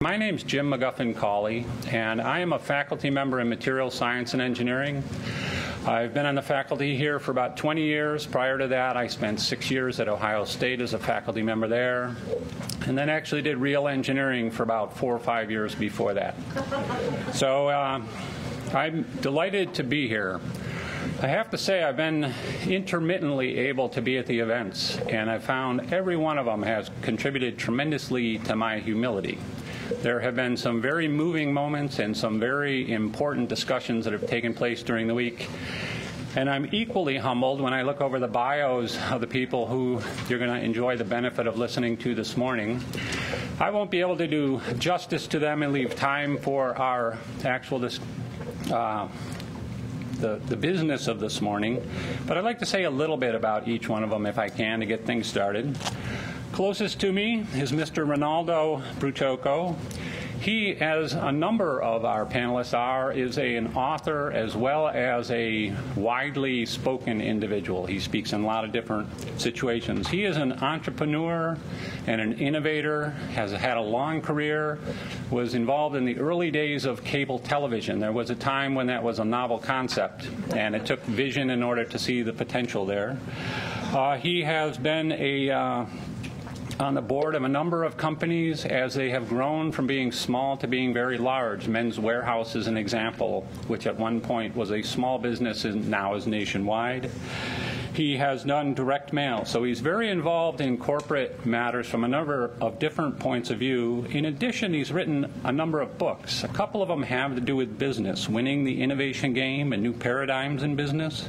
My name's Jim McGuffin-Cawley, and I am a faculty member in materials science and engineering. I've been on the faculty here for about 20 years. Prior to that, I spent 6 years at Ohio State as a faculty member there, and then actually did real engineering for about 4 or 5 years before that. So I'm delighted to be here. I have to say I've been intermittently able to be at the events, and I've found every one of them has contributed tremendously to my humility. There have been some very moving moments and some very important discussions that have taken place during the week. And I'm equally humbled when I look over the bios of the people who you're going to enjoy the benefit of listening to this morning. I won't be able to do justice to them and leave time for our actual the business of this morning, but I'd like to say a little bit about each one of them if I can to get things started. Closest to me is Mr. Ronaldo Brutoco. He, as a number of our panelists are, is an author as well as a widely spoken individual. He speaks in a lot of different situations. He is an entrepreneur and an innovator, has had a long career, was involved in the early days of cable television. There was a time when that was a novel concept, and it took vision in order to see the potential there. He has been on the board of a number of companies as they have grown from being small to being very large. Men's Wearhouse is an example, which at one point was a small business and now is nationwide. He has done direct mail, so he's very involved in corporate matters from a number of different points of view. In addition, he's written a number of books. A couple of them have to do with business, winning the innovation game and new paradigms in business.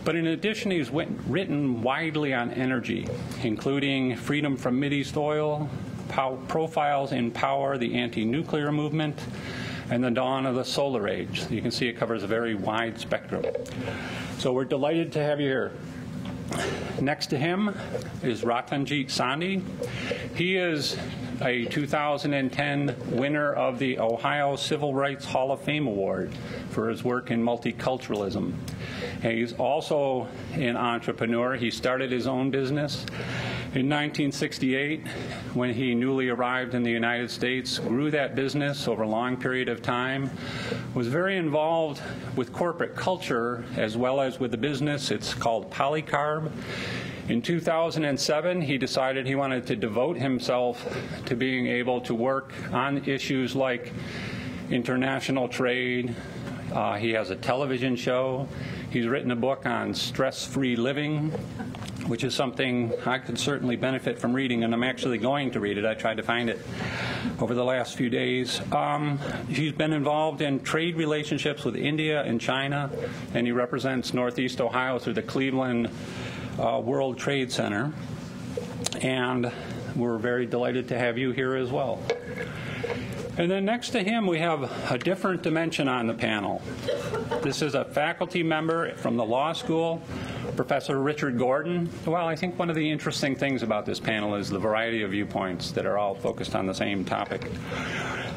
But in addition, he's written widely on energy, including Freedom from Mideast Oil, Profiles in Power, the Anti-Nuclear Movement, and the Dawn of the Solar Age. You can see it covers a very wide spectrum. So we're delighted to have you here. Next to him is Ratanjit Sandhi. He is a 2010 winner of the Ohio Civil Rights Hall of Fame Award for his work in multiculturalism. And he's also an entrepreneur. He started his own business in 1968 when he newly arrived in the United States, grew that business over a long period of time, was very involved with corporate culture as well as with the business. It's called Polycarb. In 2007, he decided he wanted to devote himself to being able to work on issues like international trade. He has a television show. He's written a book on stress-free living, which is something I could certainly benefit from reading, and I'm actually going to read it. I tried to find it over the last few days. He's been involved in trade relationships with India and China, and he represents Northeast Ohio through the Cleveland World Trade Center. And we're very delighted to have you here as well. And then next to him, we have a different dimension on the panel. This is a faculty member from the law school, Professor Richard Gordon. Well, I think one of the interesting things about this panel is the variety of viewpoints that are all focused on the same topic.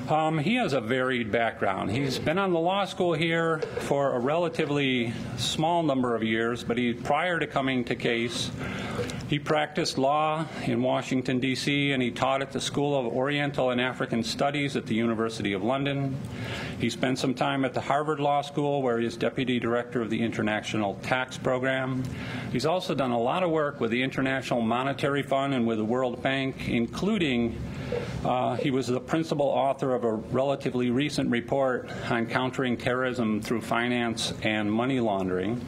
He has a varied background. He's been on the law school here for a relatively small number of years, but prior to coming to Case, he practiced law in Washington, D.C., and he taught at the School of Oriental and African Studies at the University of London. He spent some time at the Harvard Law School, where he is Deputy Director of the International Tax Program. He's also done a lot of work with the International Monetary Fund and with the World Bank, including he was the principal author of a relatively recent report on countering terrorism through finance and money laundering.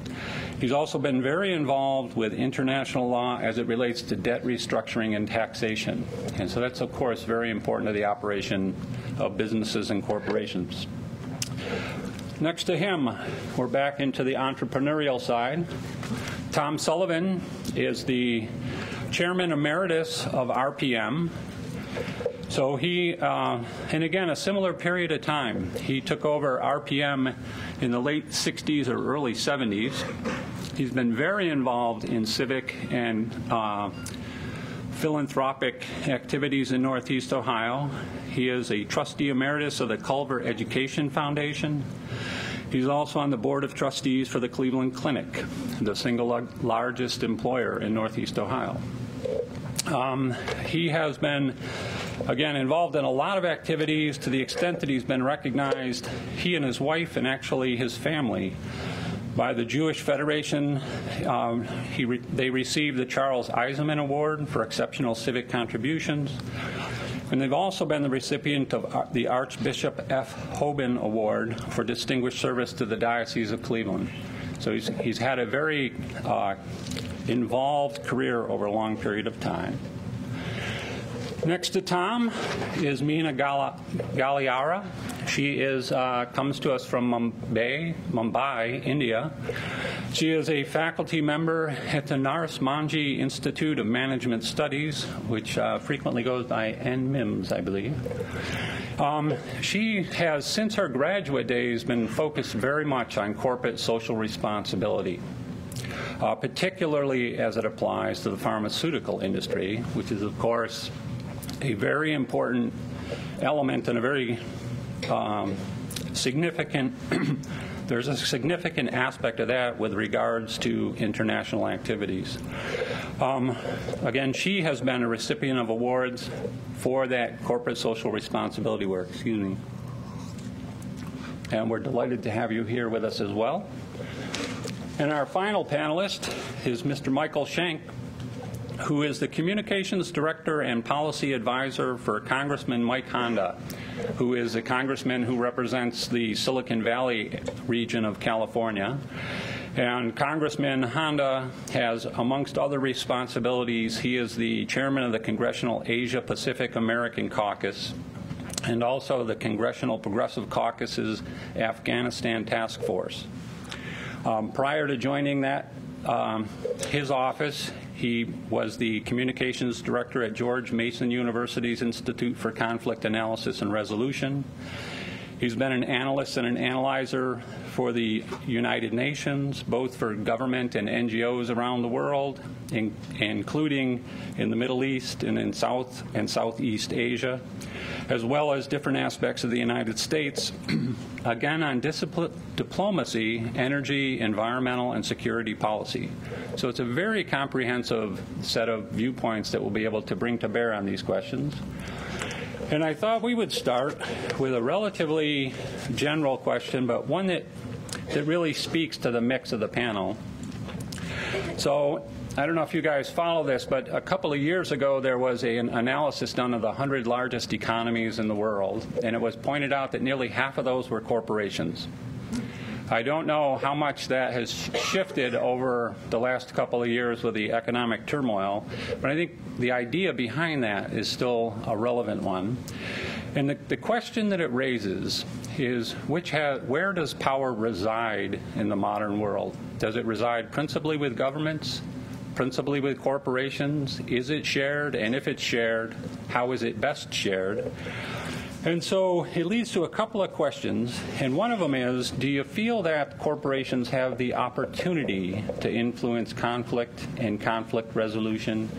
He's also been very involved with international law as it relates to debt restructuring and taxation. And so that's, of course, very important to the operation of businesses and corporations. Next to him, we're back into the entrepreneurial side. Tom Sullivan is the Chairman Emeritus of RPM. So he, and again, a similar period of time. He took over RPM in the late 60s or early 70s. He's been very involved in civic and philanthropic activities in Northeast Ohio. He is a trustee emeritus of the Culver Education Foundation. He's also on the board of trustees for the Cleveland Clinic, the single largest employer in Northeast Ohio. He has been Again, involved in a lot of activities to the extent that he's been recognized, he and his wife and actually his family, by the Jewish Federation. They received the Charles Eisenman Award for exceptional civic contributions. And they've also been the recipient of the Archbishop F. Hoban Award for distinguished service to the Diocese of Cleveland. So he's had a very involved career over a long period of time. Next to Tom is Mina Galaglia. She comes to us from Mumbai, India. She is a faculty member at the Nars Manji Institute of Management Studies, which frequently goes by NMIMS, I believe. She has, since her graduate days, been focused very much on corporate social responsibility, particularly as it applies to the pharmaceutical industry, which is, of course, a very important element and a very significant, there's a significant aspect of that with regards to international activities. Again, she has been a recipient of awards for that corporate social responsibility work. Excuse me. And we're delighted to have you here with us as well. And our final panelist is Mr. Michael Schenk, who is the Communications Director and Policy Advisor for Congressman Mike Honda, who is a congressman who represents the Silicon Valley region of California. And Congressman Honda has, amongst other responsibilities, he is the chairman of the Congressional Asia Pacific American Caucus and also the Congressional Progressive Caucus's Afghanistan Task Force. Prior to joining that, his office, he was the communications director at George Mason University's Institute for Conflict Analysis and Resolution. He's been an analyst and an analyzer for the United Nations, both for government and NGOs around the world, including in the Middle East and in South and Southeast Asia, as well as different aspects of the United States, again on diplomacy, energy, environmental, and security policy. So it's a very comprehensive set of viewpoints that we'll be able to bring to bear on these questions. And I thought we would start with a relatively general question, but one that really speaks to the mix of the panel. So I don't know if you guys follow this, but a couple of years ago there was an analysis done of the 100 largest economies in the world, and it was pointed out that nearly half of those were corporations. I don't know how much that has shifted over the last couple of years with the economic turmoil, but I think the idea behind that is still a relevant one. And the question that it raises is where does power reside in the modern world? Does it reside principally with governments, principally with corporations? Is it shared? And if it's shared, how is it best shared? And so it leads to a couple of questions, and one of them is, do you feel that corporations have the opportunity to influence conflict and conflict resolution?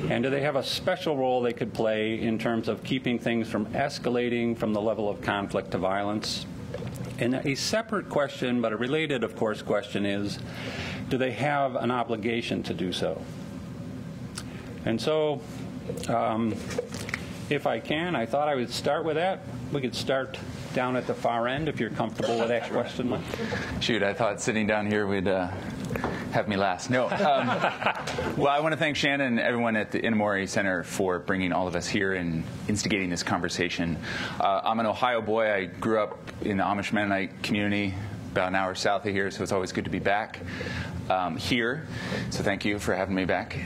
And do they have a special role they could play in terms of keeping things from escalating from the level of conflict to violence? And a separate question, but a related, of course, question is, do they have an obligation to do so? And so, if I can, I thought I would start with that. We could start down at the far end if you're comfortable with that question. Shoot, I thought sitting down here would have me last. No. Well, I want to thank Shannon and everyone at the Inamori Center for bringing all of us here and instigating this conversation. I'm an Ohio boy. I grew up in the Amish Mennonite community about an hour south of here, so it's always good to be back here. So thank you for having me back.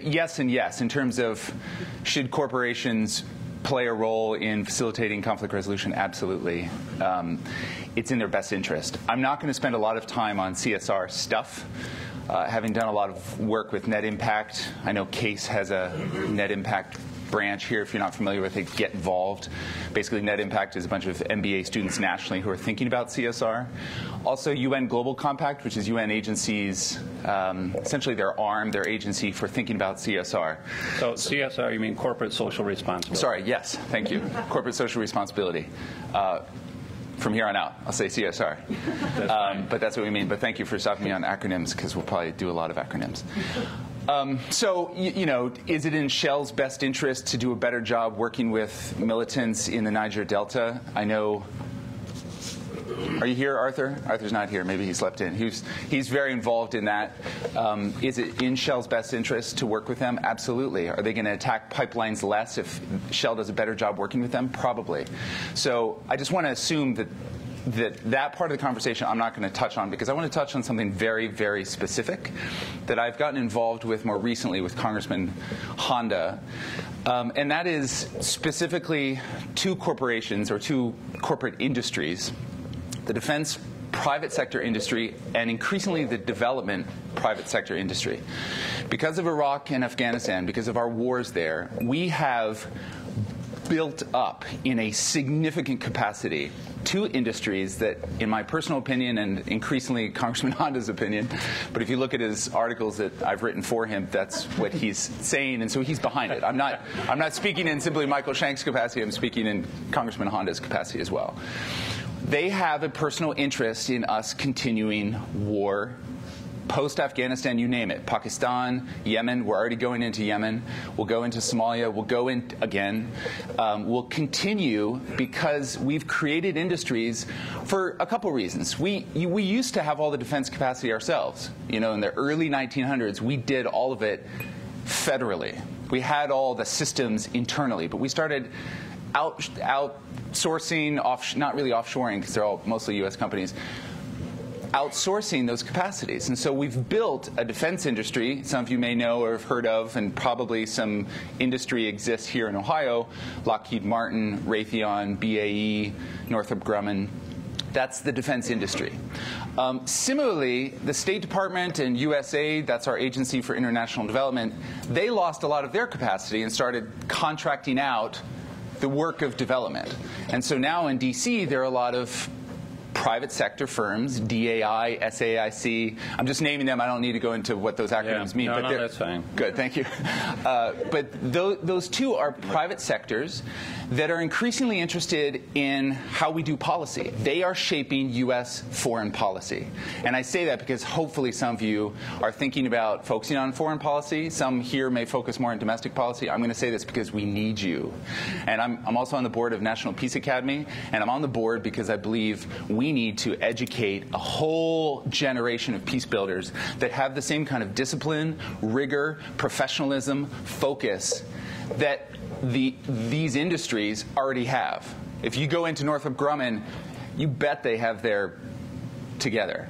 Yes and yes, in terms of should corporations play a role in facilitating conflict resolution? Absolutely. It's in their best interest. I'm not going to spend a lot of time on CSR stuff. Having done a lot of work with net impact, I know CASE has a net impact branch here. If you're not familiar with it, get involved. Basically, net impact is a bunch of MBA students nationally who are thinking about CSR. Also, UN Global Compact, which is UN agencies, essentially their arm, their agency for thinking about CSR. So CSR, you mean corporate social responsibility? Sorry, yes, thank you. Corporate social responsibility. From here on out, I'll say CSR. But that's what we mean. But thank you for stopping me on acronyms, because we'll probably do a lot of acronyms. So, is it in Shell's best interest to do a better job working with militants in the Niger Delta? I know. Are you here, Arthur? Arthur's not here. Maybe he slept in. He's very involved in that. Is it in Shell's best interest to work with them? Absolutely. Are they going to attack pipelines less if Shell does a better job working with them? Probably. So I just want to assume that part of the conversation I'm not going to touch on, because I want to touch on something very, very specific that I've gotten involved with more recently with Congressman Honda. And that is specifically two corporations or two corporate industries, the defense private sector industry and increasingly the development private sector industry. Because of Iraq and Afghanistan, because of our wars there, we have built up in a significant capacity two industries that, in my personal opinion, and increasingly Congressman Honda's opinion, but if you look at his articles that I've written for him, that's what he's saying, and so he's behind it. I'm not speaking in simply Michael Shank's capacity. I'm speaking in Congressman Honda's capacity as well. They have a personal interest in us continuing war. Post-Afghanistan, you name it. Pakistan, Yemen, we're already going into Yemen. We'll go into Somalia. We'll go in again. We'll continue because we've created industries for a couple reasons. We used to have all the defense capacity ourselves. In the early 1900s, we did all of it federally. We had all the systems internally, but we started outsourcing, not really offshoring because they're all mostly U.S. companies, outsourcing those capacities. And so we've built a defense industry, some of you may know or have heard of, and probably some industry exists here in Ohio, Lockheed Martin, Raytheon, BAE, Northrop Grumman. That's the defense industry. Similarly, the State Department and USAID, that's our Agency for International Development, they lost a lot of their capacity and started contracting out the work of development. And so now in D.C., there are a lot of private sector firms, DAI, SAIC. I'm just naming them. I don't need to go into what those acronyms mean. No, that's fine. Good, thank you. But those two are private sectors that are increasingly interested in how we do policy. They are shaping U.S. foreign policy. And I say that because hopefully some of you are thinking about focusing on foreign policy. Some here may focus more on domestic policy. I'm going to say this because we need you. And I'm also on the board of National Peace Academy, and I'm on the board because I believe we need to educate a whole generation of peace builders that have the same kind of discipline, rigor, professionalism, focus that these industries already have. If you go into Northrop Grumman, you bet they have their together.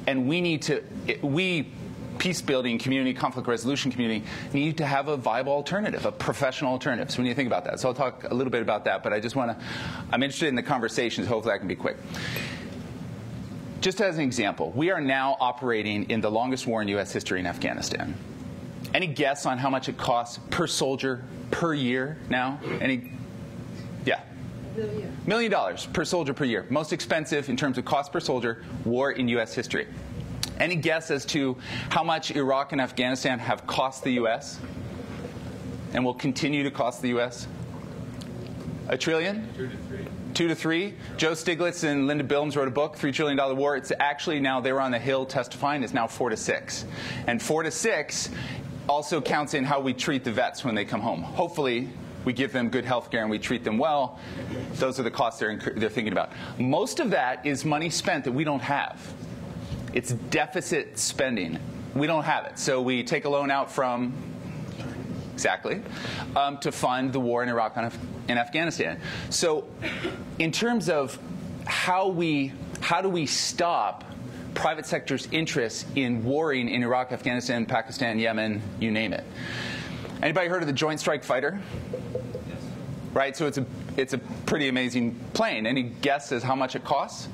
And we peace-building community, conflict resolution community, need to have a viable alternative, a professional alternative. So we need to think about that. So I'll talk a little bit about that, but I'm interested in the conversations. Hopefully I can be quick. Just as an example, we are now operating in the longest war in U.S. history in Afghanistan. Any guess on how much it costs per soldier per year now? Yeah. $1 million per soldier per year. Most expensive in terms of cost per soldier war in U.S. history. Any guess as to how much Iraq and Afghanistan have cost the U.S. and will continue to cost the U.S.? $1 trillion? 2 to 3. 2 to 3. Joe Stiglitz and Linda Bilmes wrote a book, $3 trillion war. It's actually now, they were on the Hill testifying, it's now 4 to 6. And 4 to 6 also counts in how we treat the vets when they come home. Hopefully, we give them good health care and we treat them well. Those are the costs they're thinking about. Most of that is money spent that we don't have. It's deficit spending. We don't have it. So we take a loan out from, to fund the war in Iraq and Afghanistan. So in terms of how do we stop private sector's interest in warring in Iraq, Afghanistan, Pakistan, Yemen, you name it. Anybody heard of the Joint Strike Fighter? Yes. Right, so it's a pretty amazing plane. Any guess as how much it costs?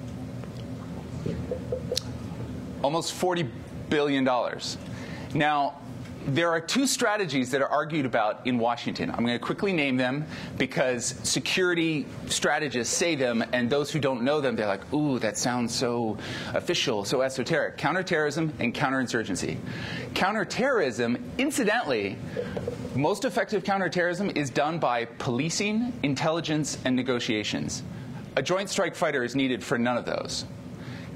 Almost $40 billion. Now, there are two strategies that are argued about in Washington. I'm going to quickly name them because security strategists say them, and those who don't know them, they're like, ooh, that sounds so official, so esoteric. Counterterrorism and counterinsurgency. Counterterrorism, incidentally, most effective counterterrorism is done by policing, intelligence, and negotiations. A joint strike fighter is needed for none of those.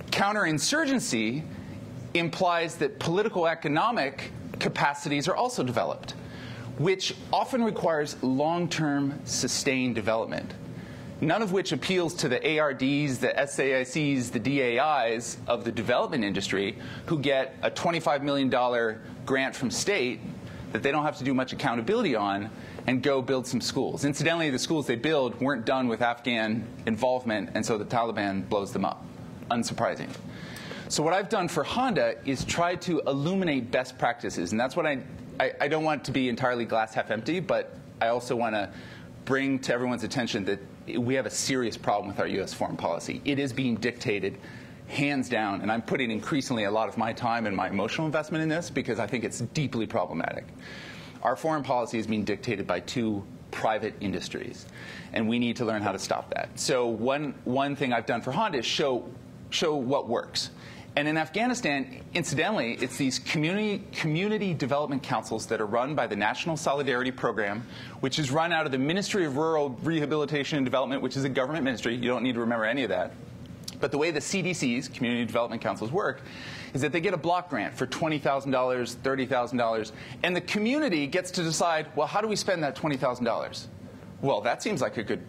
Counterinsurgency implies that political economic capacities are also developed, which often requires long-term sustained development, none of which appeals to the ARDs, the SAICs, the DAIs of the development industry who get a $25 million grant from state that they don't have to do much accountability on and go build some schools. Incidentally, the schools they build weren't done with Afghan involvement, and so the Taliban blows them up. Unsurprising. So what I've done for Honda is try to illuminate best practices, and that's what I don't want to be entirely glass half empty, but I also want to bring to everyone's attention that we have a serious problem with our U.S. foreign policy. It is being dictated hands down, and I'm putting increasingly a lot of my time and my emotional investment in this because I think it's deeply problematic. Our foreign policy is being dictated by two private industries, and we need to learn how to stop that. So one thing I've done for Honda is show what works. And in Afghanistan, incidentally, it's these community development councils that are run by the National Solidarity Program, which is run out of the Ministry of Rural Rehabilitation and Development, which is a government ministry. You don't need to remember any of that. But the way the CDCs, Community Development Councils, work is that they get a block grant for $20,000, $30,000, and the community gets to decide, well, how do we spend that $20,000? Well, that seems like a good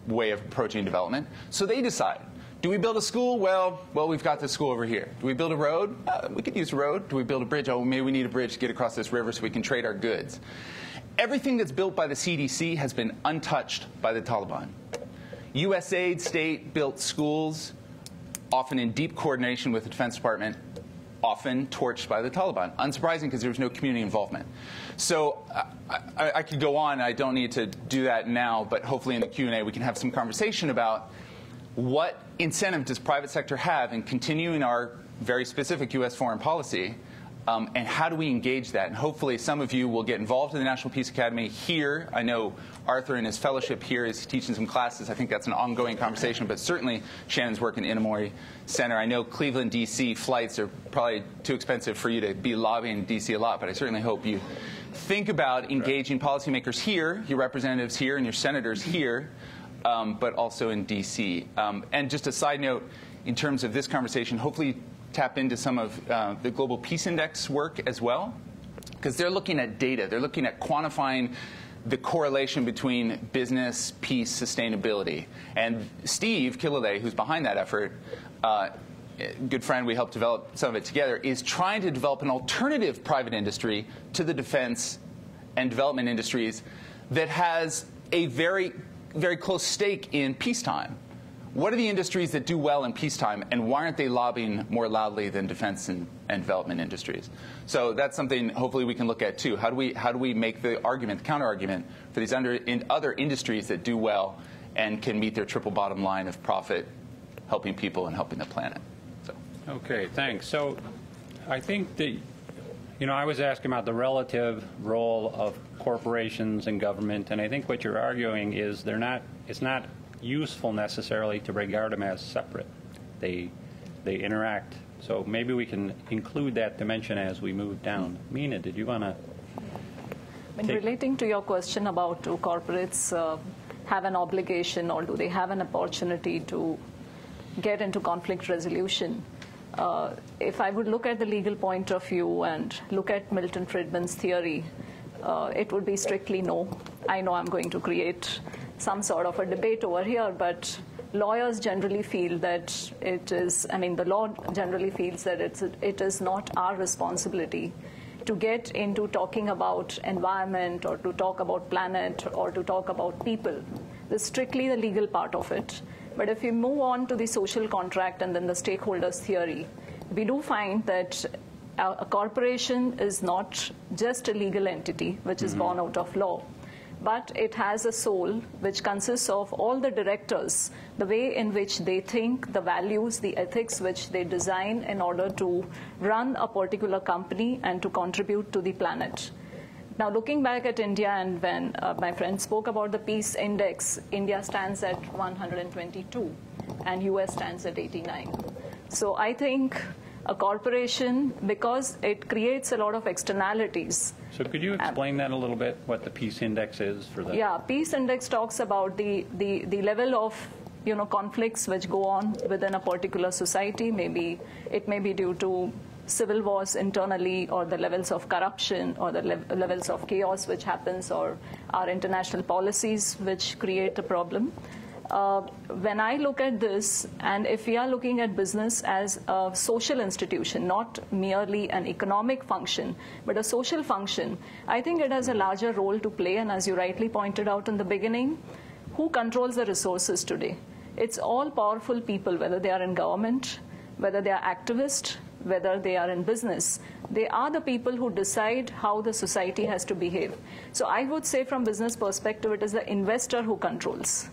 way of approaching development. So they decide. Do we build a school? Well, we've got this school over here. Do we build a road? We could use a road. Do we build a bridge? Oh, maybe we need a bridge to get across this river so we can trade our goods. Everything that's built by the CDC has been untouched by the Taliban. USAID state-built schools, often in deep coordination with the Defense Department, often torched by the Taliban. Unsurprising because there was no community involvement. So I could go on. I don't need to do that now, but hopefully in the Q&A we can have some conversation about what incentive does private sector have in continuing our very specific U.S. foreign policy, and how do we engage that? And hopefully some of you will get involved in the National Peace Academy here. I know Arthur in his fellowship here is teaching some classes. I think that's an ongoing conversation, but certainly Shannon's work in Inamori Center. I know Cleveland, D.C. flights are probably too expensive for you to be lobbying D.C. a lot, but I certainly hope you think about engaging policymakers here, your representatives here, and your senators here, but also in D.C. And just a side note, in terms of this conversation, hopefully tap into some of the Global Peace Index work as well, because they're looking at data. They're looking at quantifying the correlation between business, peace, sustainability. And Steve Killalay, who's behind that effort, good friend, we helped develop some of it together, is trying to develop an alternative private industry to the defense and development industries that has a very close stake in peacetime. What are the industries that do well in peacetime, and why aren't they lobbying more loudly than defense and development industries? So that's something hopefully we can look at too. How do we make the argument, the counter-argument for these other industries that do well and can meet their triple bottom line of profit, helping people and helping the planet? So. Okay, thanks. So I think that, I was asking about the relative role of corporations and government, and I think what you're arguing is it's not useful necessarily to regard them as separate. They interact. So maybe we can include that dimension as we move down. Mina, did you want to? Relating to your question about do corporates have an obligation or do they have an opportunity to get into conflict resolution, if I would look at the legal point of view and look at Milton Friedman's theory, it would be strictly no. I know I'm going to create some sort of a debate over here, but lawyers generally feel that the law generally feels that it is not our responsibility to get into talking about environment or to talk about planet or to talk about people. This is strictly the legal part of it. But if we move on to the social contract and then the stakeholders theory, we do find that a corporation is not just a legal entity which is born out of law, but it has a soul which consists of all the directors, the way in which they think, the values, the ethics which they design in order to run a particular company and to contribute to the planet. Now, looking back at India, and when my friend spoke about the peace index, India stands at 122 and US stands at 89. So I think a corporation, because it creates a lot of externalities. So could you explain that a little bit, what the peace index is for that? Yeah, peace index talks about the level of conflicts which go on within a particular society. Maybe it may be due to civil wars internally, or the levels of corruption, or the levels of chaos which happens, or our international policies which create a problem. When I look at this, and if we are looking at business as a social institution, not merely an economic function, but a social function, I think it has a larger role to play. And as you rightly pointed out in the beginning, who controls the resources today? It's all powerful people, whether they are in government, whether they are activists, whether they are in business. They are the people who decide how the society has to behave. So I would say from business perspective, it is the investor who controls.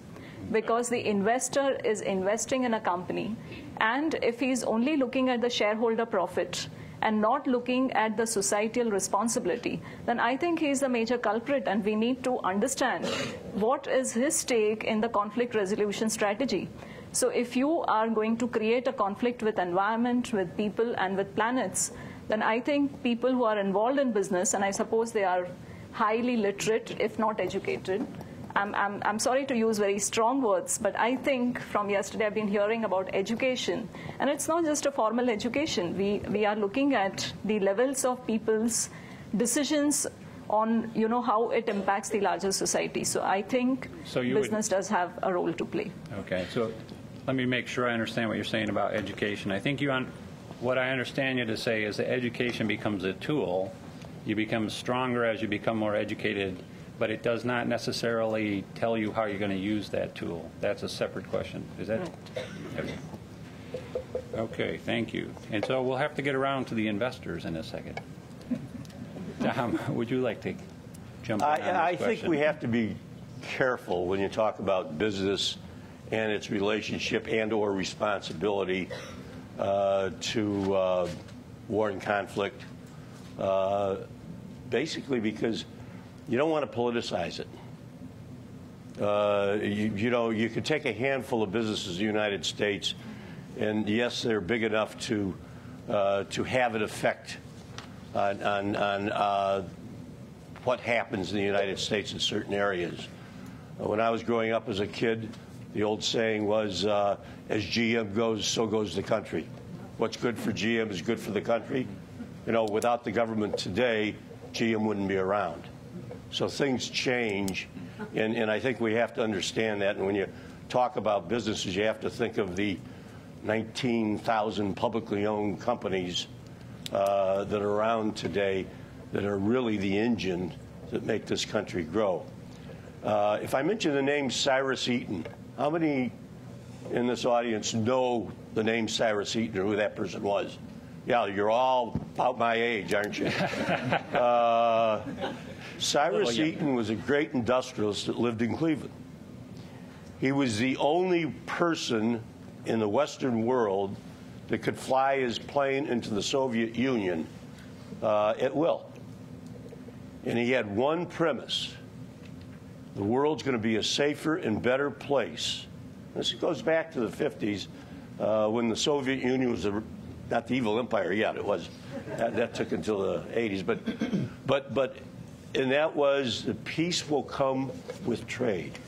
Because the investor is investing in a company, and if he's only looking at the shareholder profit and not looking at the societal responsibility, then I think he's the major culprit, and we need to understand what is his stake in the conflict resolution strategy. So if you are going to create a conflict with environment, with people, and with planets, then I think people who are involved in business, and I suppose they are highly literate, if not educated, I'm sorry to use very strong words, but I think from yesterday I've been hearing about education. And it's not just a formal education. We are looking at the levels of people's decisions on how it impacts the larger society. So I think business does have a role to play. Okay, so let me make sure I understand what you're saying about education. I think what I understand you to say is that education becomes a tool. You become stronger as you become more educated, but it does not necessarily tell you how you're going to use that tool. That's a separate question. Is that right? Okay, thank you. And so we'll have to get around to the investors in a second. Tom, would you like to jump in on this I question? think we have to be careful when you talk about business and its relationship and or responsibility to war and conflict, basically because you don't want to politicize it. You could take a handful of businesses in the United States, and yes, they're big enough to have an effect on what happens in the United States in certain areas. When I was growing up as a kid, the old saying was, as GM goes, so goes the country. What's good for GM is good for the country. Without the government today, GM wouldn't be around. So things change, and I think we have to understand that. And when you talk about businesses, you have to think of the 19,000 publicly owned companies that are around today that are really the engine that make this country grow. If I mention the name Cyrus Eaton, how many in this audience know the name Cyrus Eaton or who that person was? Yeah, you're all about my age, aren't you? Cyrus Eaton was a great industrialist that lived in Cleveland. He was the only person in the Western world that could fly his plane into the Soviet Union at will. And he had one premise: the world's going to be a safer and better place. This goes back to the 50s when the Soviet Union was not the evil empire yet. It was that took until the 80s, but and that was the peace will come with trade.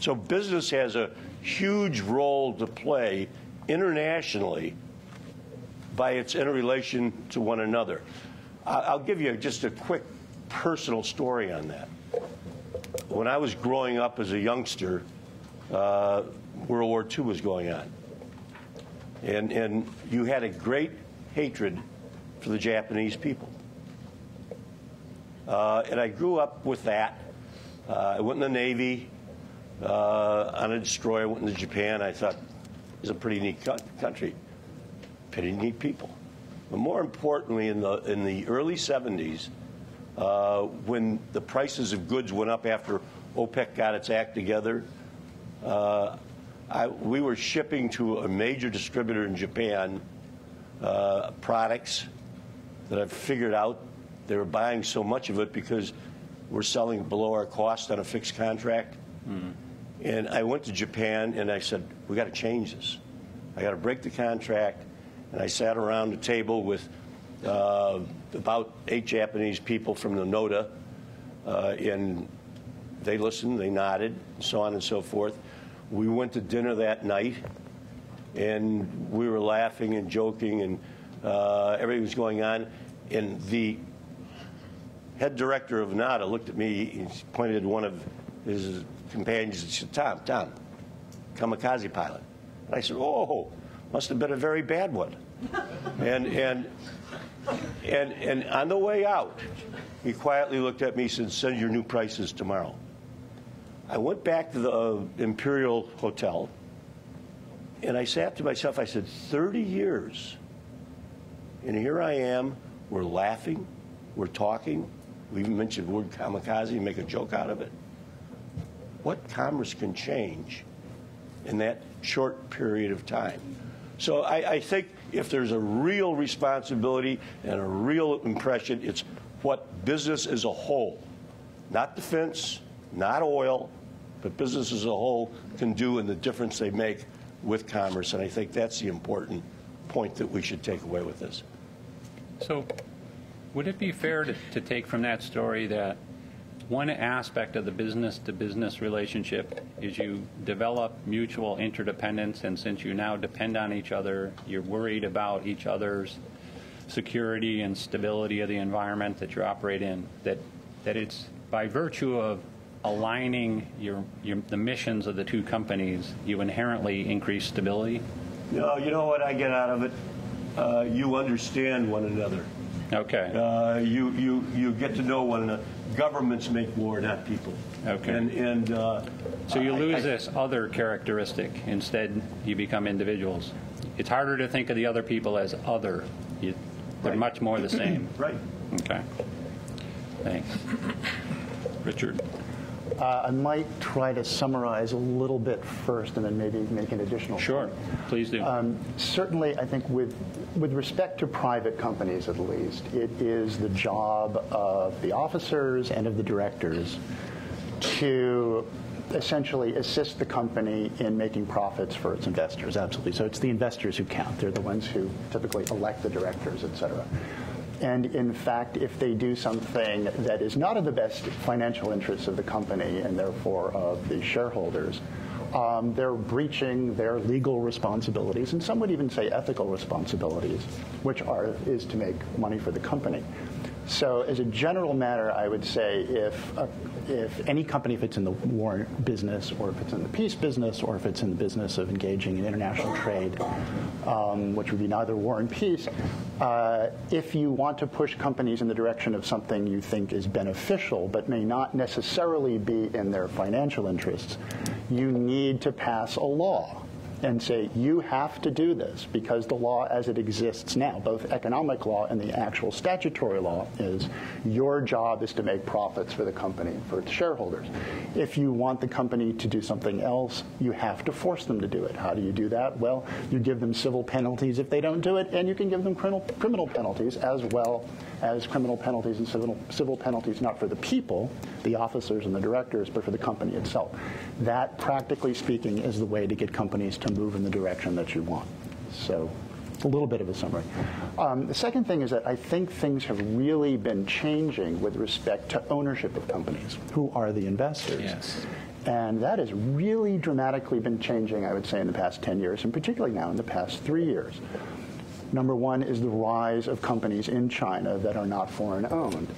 So business has a huge role to play internationally by its interrelation to one another. I'll give you just a quick personal story on that. When I was growing up as a youngster, World War II was going on. And you had a great hatred for the Japanese people. And I grew up with that. I went in the Navy on a destroyer, went into Japan. I thought, it's a pretty neat country, pretty neat people. But more importantly, in the early 70s, when the prices of goods went up after OPEC got its act together, we were shipping to a major distributor in Japan products that I've figured out they were buying so much of it because we're selling below our cost on a fixed contract. Mm. And I went to Japan and I said, we got to change this. I got to break the contract. And I sat around a table with about 8 Japanese people from the NODA, and they listened, they nodded, and so on and so forth. We went to dinner that night, and we were laughing and joking, and everything was going on. And the head director of NADA looked at me, he pointed at one of his companions and said, Tom, kamikaze pilot. And I said, oh, must have been a very bad one. And on the way out, he quietly looked at me and said, send your new prices tomorrow. I went back to the Imperial Hotel, and I sat to myself, I said, 30 years, and here I am, we're laughing, we're talking, we even mentioned the word kamikaze, make a joke out of it. What commerce can change in that short period of time? So I think if there's a real responsibility and a real impression, it's what business as a whole, not defense, not oil, but business as a whole can do and the difference they make with commerce. And I think that's the important point that we should take away with this. So would it be fair to take from that story that one aspect of the business-to-business relationship is you develop mutual interdependence, and since you now depend on each other, you're worried about each other's security and stability of the environment that you operate in, that it's by virtue of aligning the missions of the two companies, you inherently increase stability? No, you know what I get out of it? You understand one another. Okay. You get to know one another. Governments make war, not people. Okay. So you lose this other characteristic. Instead, you become individuals. It's harder to think of the other people as other. They're much more the same. Right. Okay. Thanks. Richard. I might try to summarize a little bit first and then maybe make an additional Sure. Please do. Certainly, I think with respect to private companies, at least, it is the job of the officers and of the directors to essentially assist the company in making profits for its investors. Absolutely. So it's the investors who count. They're the ones who typically elect the directors, et cetera. And in fact, if they do something that is not in the best financial interests of the company and therefore of the shareholders, they're breaching their legal responsibilities, and some would even say ethical responsibilities, which is to make money for the company. So as a general matter, I would say if any company, if it's in the war business or if it's in the peace business or if it's in the business of engaging in international trade, which would be neither war and peace, if you want to push companies in the direction of something you think is beneficial but may not necessarily be in their financial interests, you need to pass a law and say, you have to do this, because the law as it exists now, both economic law and the actual statutory law, is your job is to make profits for the company, for its shareholders. If you want the company to do something else, you have to force them to do it. How do you do that? Well, you give them civil penalties if they don't do it, and you can give them criminal penalties, as well as criminal penalties and civil penalties, not for the people, the officers and the directors, but for the company itself. That, practically speaking, is the way to get companies to move in the direction that you want. So it's a little bit of a summary. The second thing is that I think things have really been changing with respect to ownership of companies. Who are the investors? Yes. And that has really dramatically been changing, I would say, in the past 10 years, and particularly now in the past 3 years. Number one is the rise of companies in China that are not foreign-owned.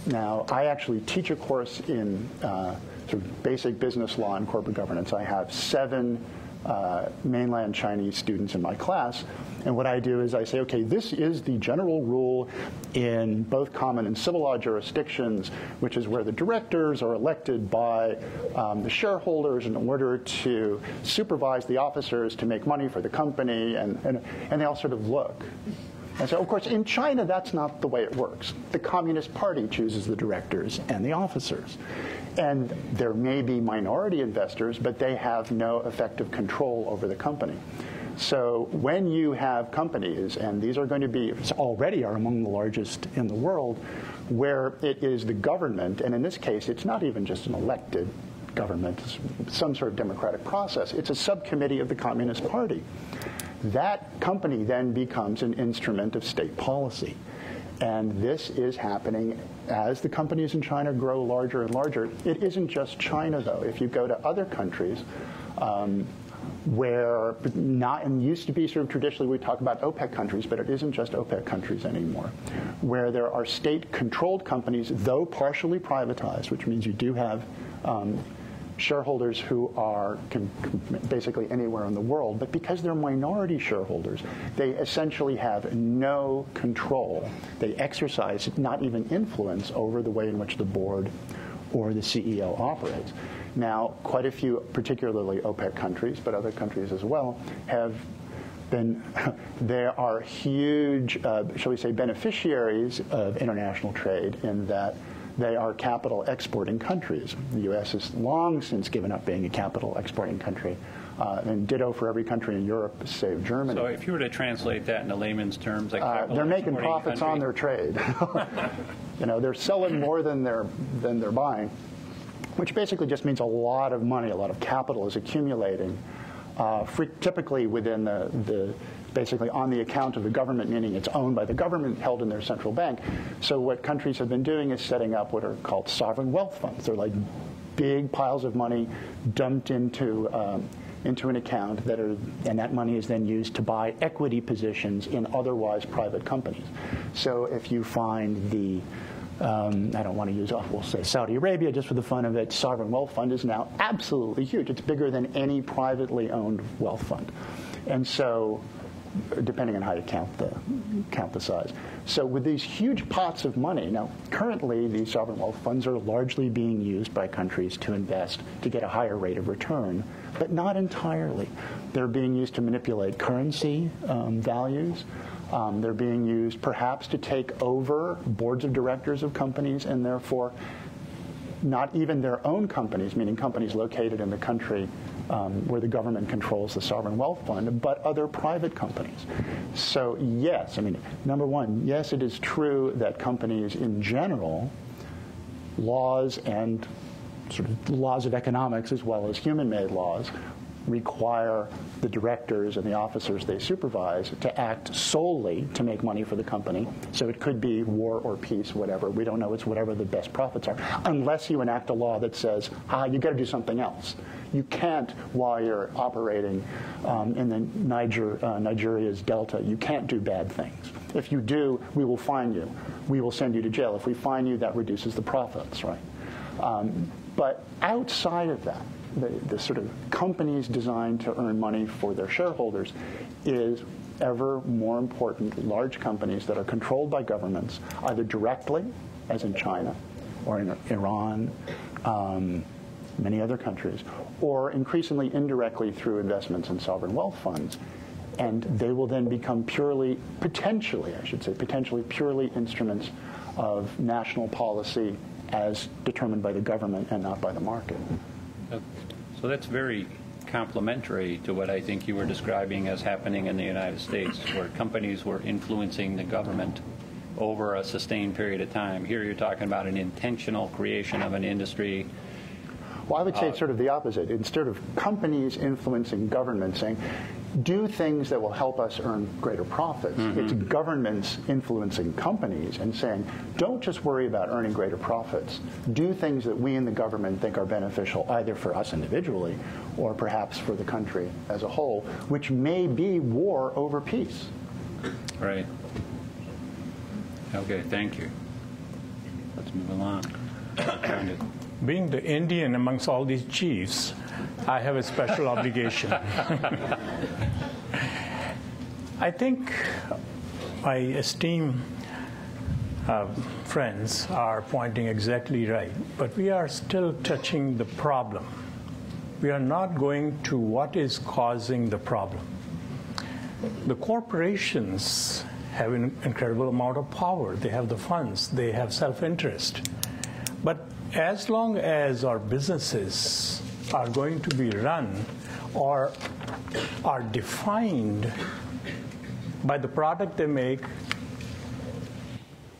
Now, I actually teach a course in sort of basic business law and corporate governance. I have 7 mainland Chinese students in my class, and what I do is I say, okay, this is the general rule in both common and civil law jurisdictions, which is where the directors are elected by the shareholders in order to supervise the officers to make money for the company, and they all sort of look. And so, of course, in China, that's not the way it works. The Communist Party chooses the directors and the officers. And there may be minority investors, but they have no effective control over the company. So when you have companies, and these are going to be, already are among the largest in the world, where it is the government, and in this case, it's not even just an elected government, it's some sort of democratic process. It's a subcommittee of the Communist Party. That company then becomes an instrument of state policy. And this is happening as the companies in China grow larger and larger. It isn't just China, though. If you go to other countries, where not, and used to be sort of traditionally we talk about OPEC countries, but it isn't just OPEC countries anymore, where there are state-controlled companies, though partially privatized, which means you do have shareholders who are basically anywhere in the world, but because they're minority shareholders, they essentially have no control. They exercise not even influence over the way in which the board or the CEO operates. Now, quite a few, particularly OPEC countries, but other countries as well, have been, there are huge, shall we say, beneficiaries of international trade in that they are capital exporting countries. The U.S. has long since given up being a capital exporting country, and ditto for every country in Europe, save Germany. So if you were to translate that into layman's terms, like they're making profits on their trade. You know, they're selling more than they're buying, which basically just means a lot of money, a lot of capital is accumulating, typically within the basically on the account of the government, meaning it's owned by the government, held in their central bank. So what countries have been doing is setting up what are called sovereign wealth funds. They're like big piles of money dumped into an account and that money is then used to buy equity positions in otherwise private companies. So if you find the I don't want to use, we'll say Saudi Arabia just for the fun of it, sovereign wealth fund is now absolutely huge. It's bigger than any privately owned wealth fund. And so, depending on how you count the size. So with these huge pots of money, now currently these sovereign wealth funds are largely being used by countries to invest to get a higher rate of return, but not entirely. They're being used to manipulate currency values. They're being used perhaps to take over boards of directors of companies and therefore not even their own companies, meaning companies located in the country where the government controls the sovereign wealth fund, but other private companies. So yes, I mean, number one, yes, it is true that companies in general, laws and sort of laws of economics as well as human-made laws, require the directors and the officers they supervise to act solely to make money for the company. So it could be war or peace, whatever. We don't know. It's whatever the best profits are, unless you enact a law that says, you got to do something else. You can't, while you're operating in the Nigeria's Delta, you can't do bad things. If you do, we will fine you. We will send you to jail. If we fine you, that reduces the profits, right? But outside of that, the sort of companies designed to earn money for their shareholders is ever more important large companies that are controlled by governments, either directly, as in China, or in Iran, many other countries, or increasingly indirectly through investments in sovereign wealth funds. And they will then become potentially purely instruments of national policy as determined by the government and not by the market. So that's very complementary to what I think you were describing as happening in the United States, where companies were influencing the government over a sustained period of time. Here you're talking about an intentional creation of an industry. Well, I would say it's sort of the opposite. Instead of companies influencing government saying, do things that will help us earn greater profits, it's governments influencing companies and saying, don't just worry about earning greater profits. Do things that we in the government think are beneficial, either for us individually or perhaps for the country as a whole, which may be war over peace. Right. Okay, thank you. Let's move along. Being the Indian amongst all these chiefs, I have a special obligation. I think my esteemed friends are pointing exactly right, but we are still touching the problem. We are not going to what is causing the problem. The corporations have an incredible amount of power. They have the funds. They have self-interest. But as long as our businesses are going to be run or are defined by the product they make,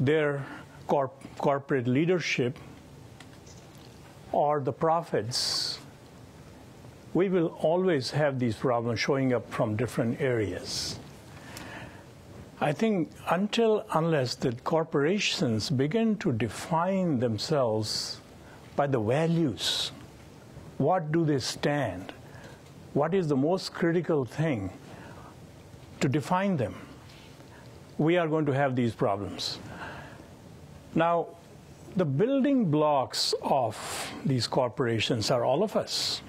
their corporate leadership, or the profits, we will always have these problems showing up from different areas. I think unless the corporations begin to define themselves by the values, what do they stand? what is the most critical thing to define them, we are going to have these problems. Now, the building blocks of these corporations are all of us.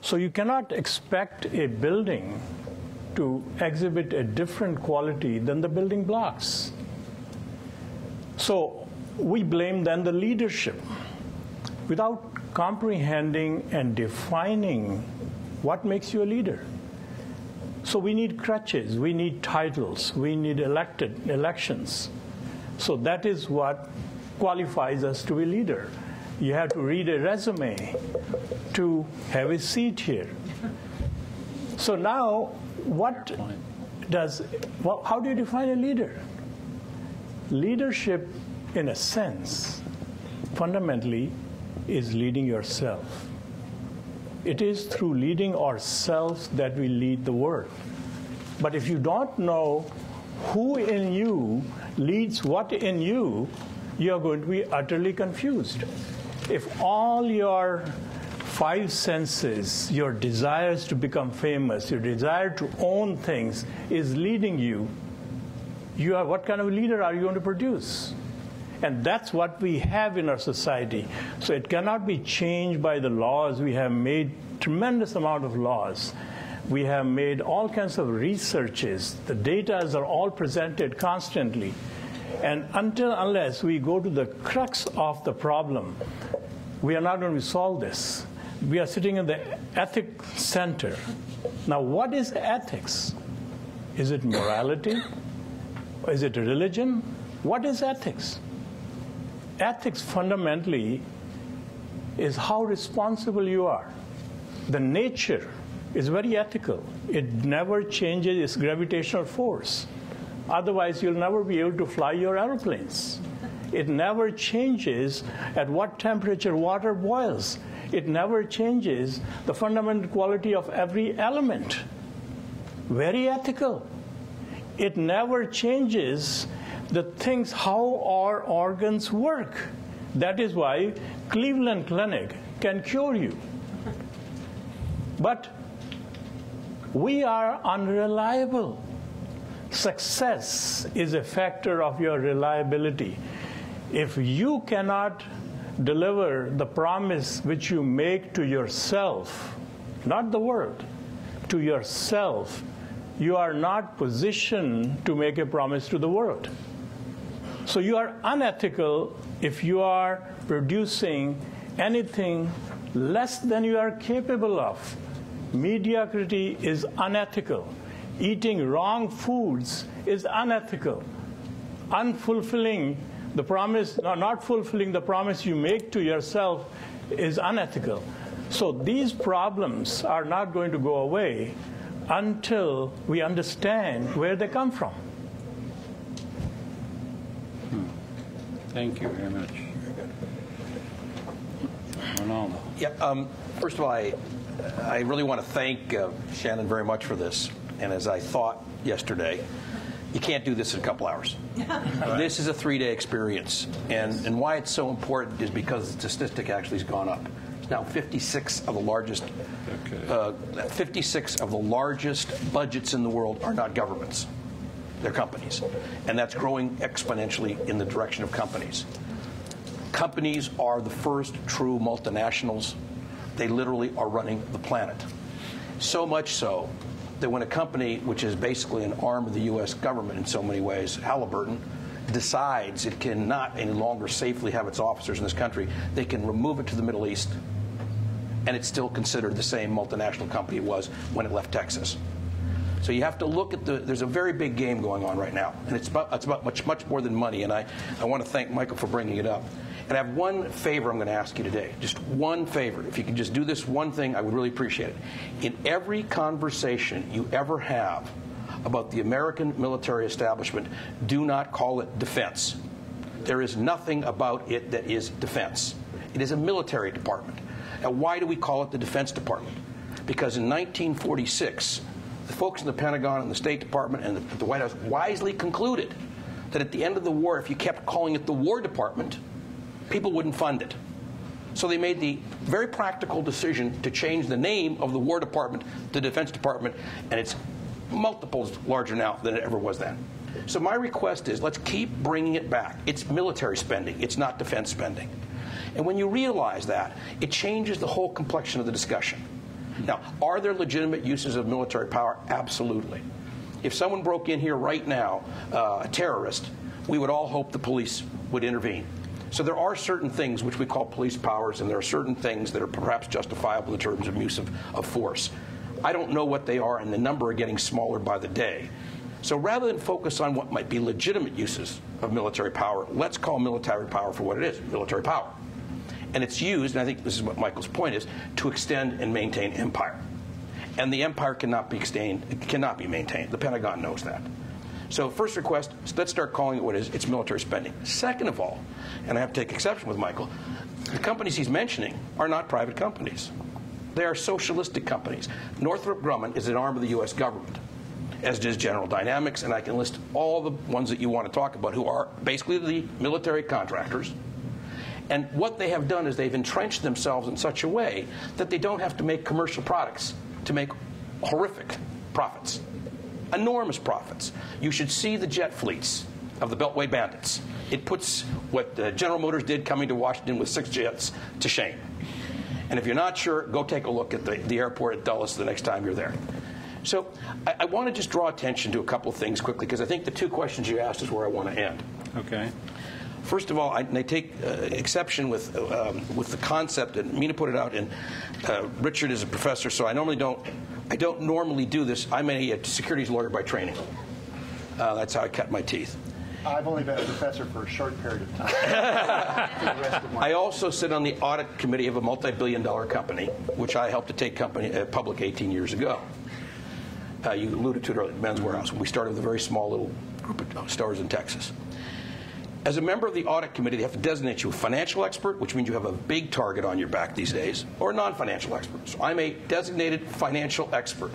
So you cannot expect a building to exhibit a different quality than the building blocks. So we blame then the leadership without comprehending and defining what makes you a leader. So we need crutches, we need titles, we need elections. So that is what qualifies us to be a leader. You have to read a resume to have a seat here. So now, how do you define a leader? Leadership, in a sense, fundamentally, is leading yourself. It is through leading ourselves that we lead the world. But if you don't know who in you leads what in you, you are going to be utterly confused. If all your five senses, your desires to become famous, your desire to own things is leading you, what kind of leader are you going to produce? And that's what we have in our society. So it cannot be changed by the laws. We have made tremendous amount of laws. We have made all kinds of researches. The data are all presented constantly. And unless we go to the crux of the problem, we are not going to solve this. We are sitting in the ethics center. Now, what is ethics? Is it morality? Is it religion? What is ethics? Ethics fundamentally is how responsible you are. The nature is very ethical. It never changes its gravitational force. Otherwise, you'll never be able to fly your airplanes. It never changes at what temperature water boils. It never changes the fundamental quality of every element. Very ethical. It never changes the things, how our organs work. That is why Cleveland Clinic can cure you. But we are unreliable. Success is a factor of your reliability. If you cannot deliver the promise which you make to yourself, not the world, to yourself, you are not positioned to make a promise to the world. So you are unethical if you are producing anything less than you are capable of. Mediocrity is unethical. Eating wrong foods is unethical. Unfulfilling the promise, not fulfilling the promise you make to yourself is unethical. So these problems are not going to go away until we understand where they come from. Thank you very much. Ronaldo. Yeah, first of all, I really want to thank Shannon very much for this. And as I thought yesterday, you can't do this in a couple hours. This is a 3-day experience. And why it's so important is because the statistic actually has gone up. It's now 56 of the largest 56 of the largest budgets in the world are not governments. They're companies. And that's growing exponentially in the direction of companies. Companies are the first true multinationals. They literally are running the planet. So much so that when a company, which is basically an arm of the U.S. government in so many ways, Halliburton, decides it cannot any longer safely have its officers in this country, they can remove it to the Middle East, and it's still considered the same multinational company it was when it left Texas. So you have to look at there's a very big game going on right now, and it's about much more than money, and I want to thank Michael for bringing it up. And I have one favor I'm going to ask you today, just one favor. If you can just do this one thing, I would really appreciate it. In every conversation you ever have about the American military establishment, do not call it defense. There is nothing about it that is defense. It is a military department. Now, why do we call it the Defense Department? Because in 1946, the folks in the Pentagon and the State Department and the White House wisely concluded that at the end of the war, if you kept calling it the War Department, people wouldn't fund it. So they made the very practical decision to change the name of the War Department to the Defense Department, and it's multiples larger now than it ever was then. So my request is, let's keep bringing it back. It's military spending. It's not defense spending. And when you realize that, it changes the whole complexion of the discussion. Now, are there legitimate uses of military power? Absolutely. If someone broke in here right now, a terrorist, we would all hope the police would intervene. So there are certain things which we call police powers, and there are certain things that are perhaps justifiable in terms of use of force. I don't know what they are, and the number are getting smaller by the day. So rather than focus on what might be legitimate uses of military power, let's call military power for what it is, military power. And it's used, and I think this is what Michael's point is, to extend and maintain empire. And the empire cannot be maintained. The Pentagon knows that. So first request, let's start calling it what it is. It's military spending. Second of all, and I have to take exception with Michael, the companies he's mentioning are not private companies. They are socialistic companies. Northrop Grumman is an arm of the U.S. government, as does General Dynamics, and I can list all the ones that you want to talk about who are basically the military contractors. And what they have done is they've entrenched themselves in such a way that they don't have to make commercial products to make horrific profits, enormous profits. You should see the jet fleets of the Beltway bandits. It puts what General Motors did coming to Washington with 6 jets to shame. And if you're not sure, go take a look at the airport at Dulles the next time you're there. So I want to just draw attention to a couple of things quickly, because I think the 2 questions you asked is where I want to end. Okay. First of all, I take exception with the concept, and Mina put it out, and Richard is a professor, so I don't normally do this. I'm a securities lawyer by training. That's how I cut my teeth. I've only been a professor for a short period of time. I also sit on the audit committee of a multi-billion-dollar company, which I helped to take public 18 years ago. You alluded to it earlier, Men's Warehouse. We started with a very small little group of stores in Texas. As a member of the audit committee, they have to designate you a financial expert, which means you have a big target on your back these days, or a non-financial expert. So I'm a designated financial expert.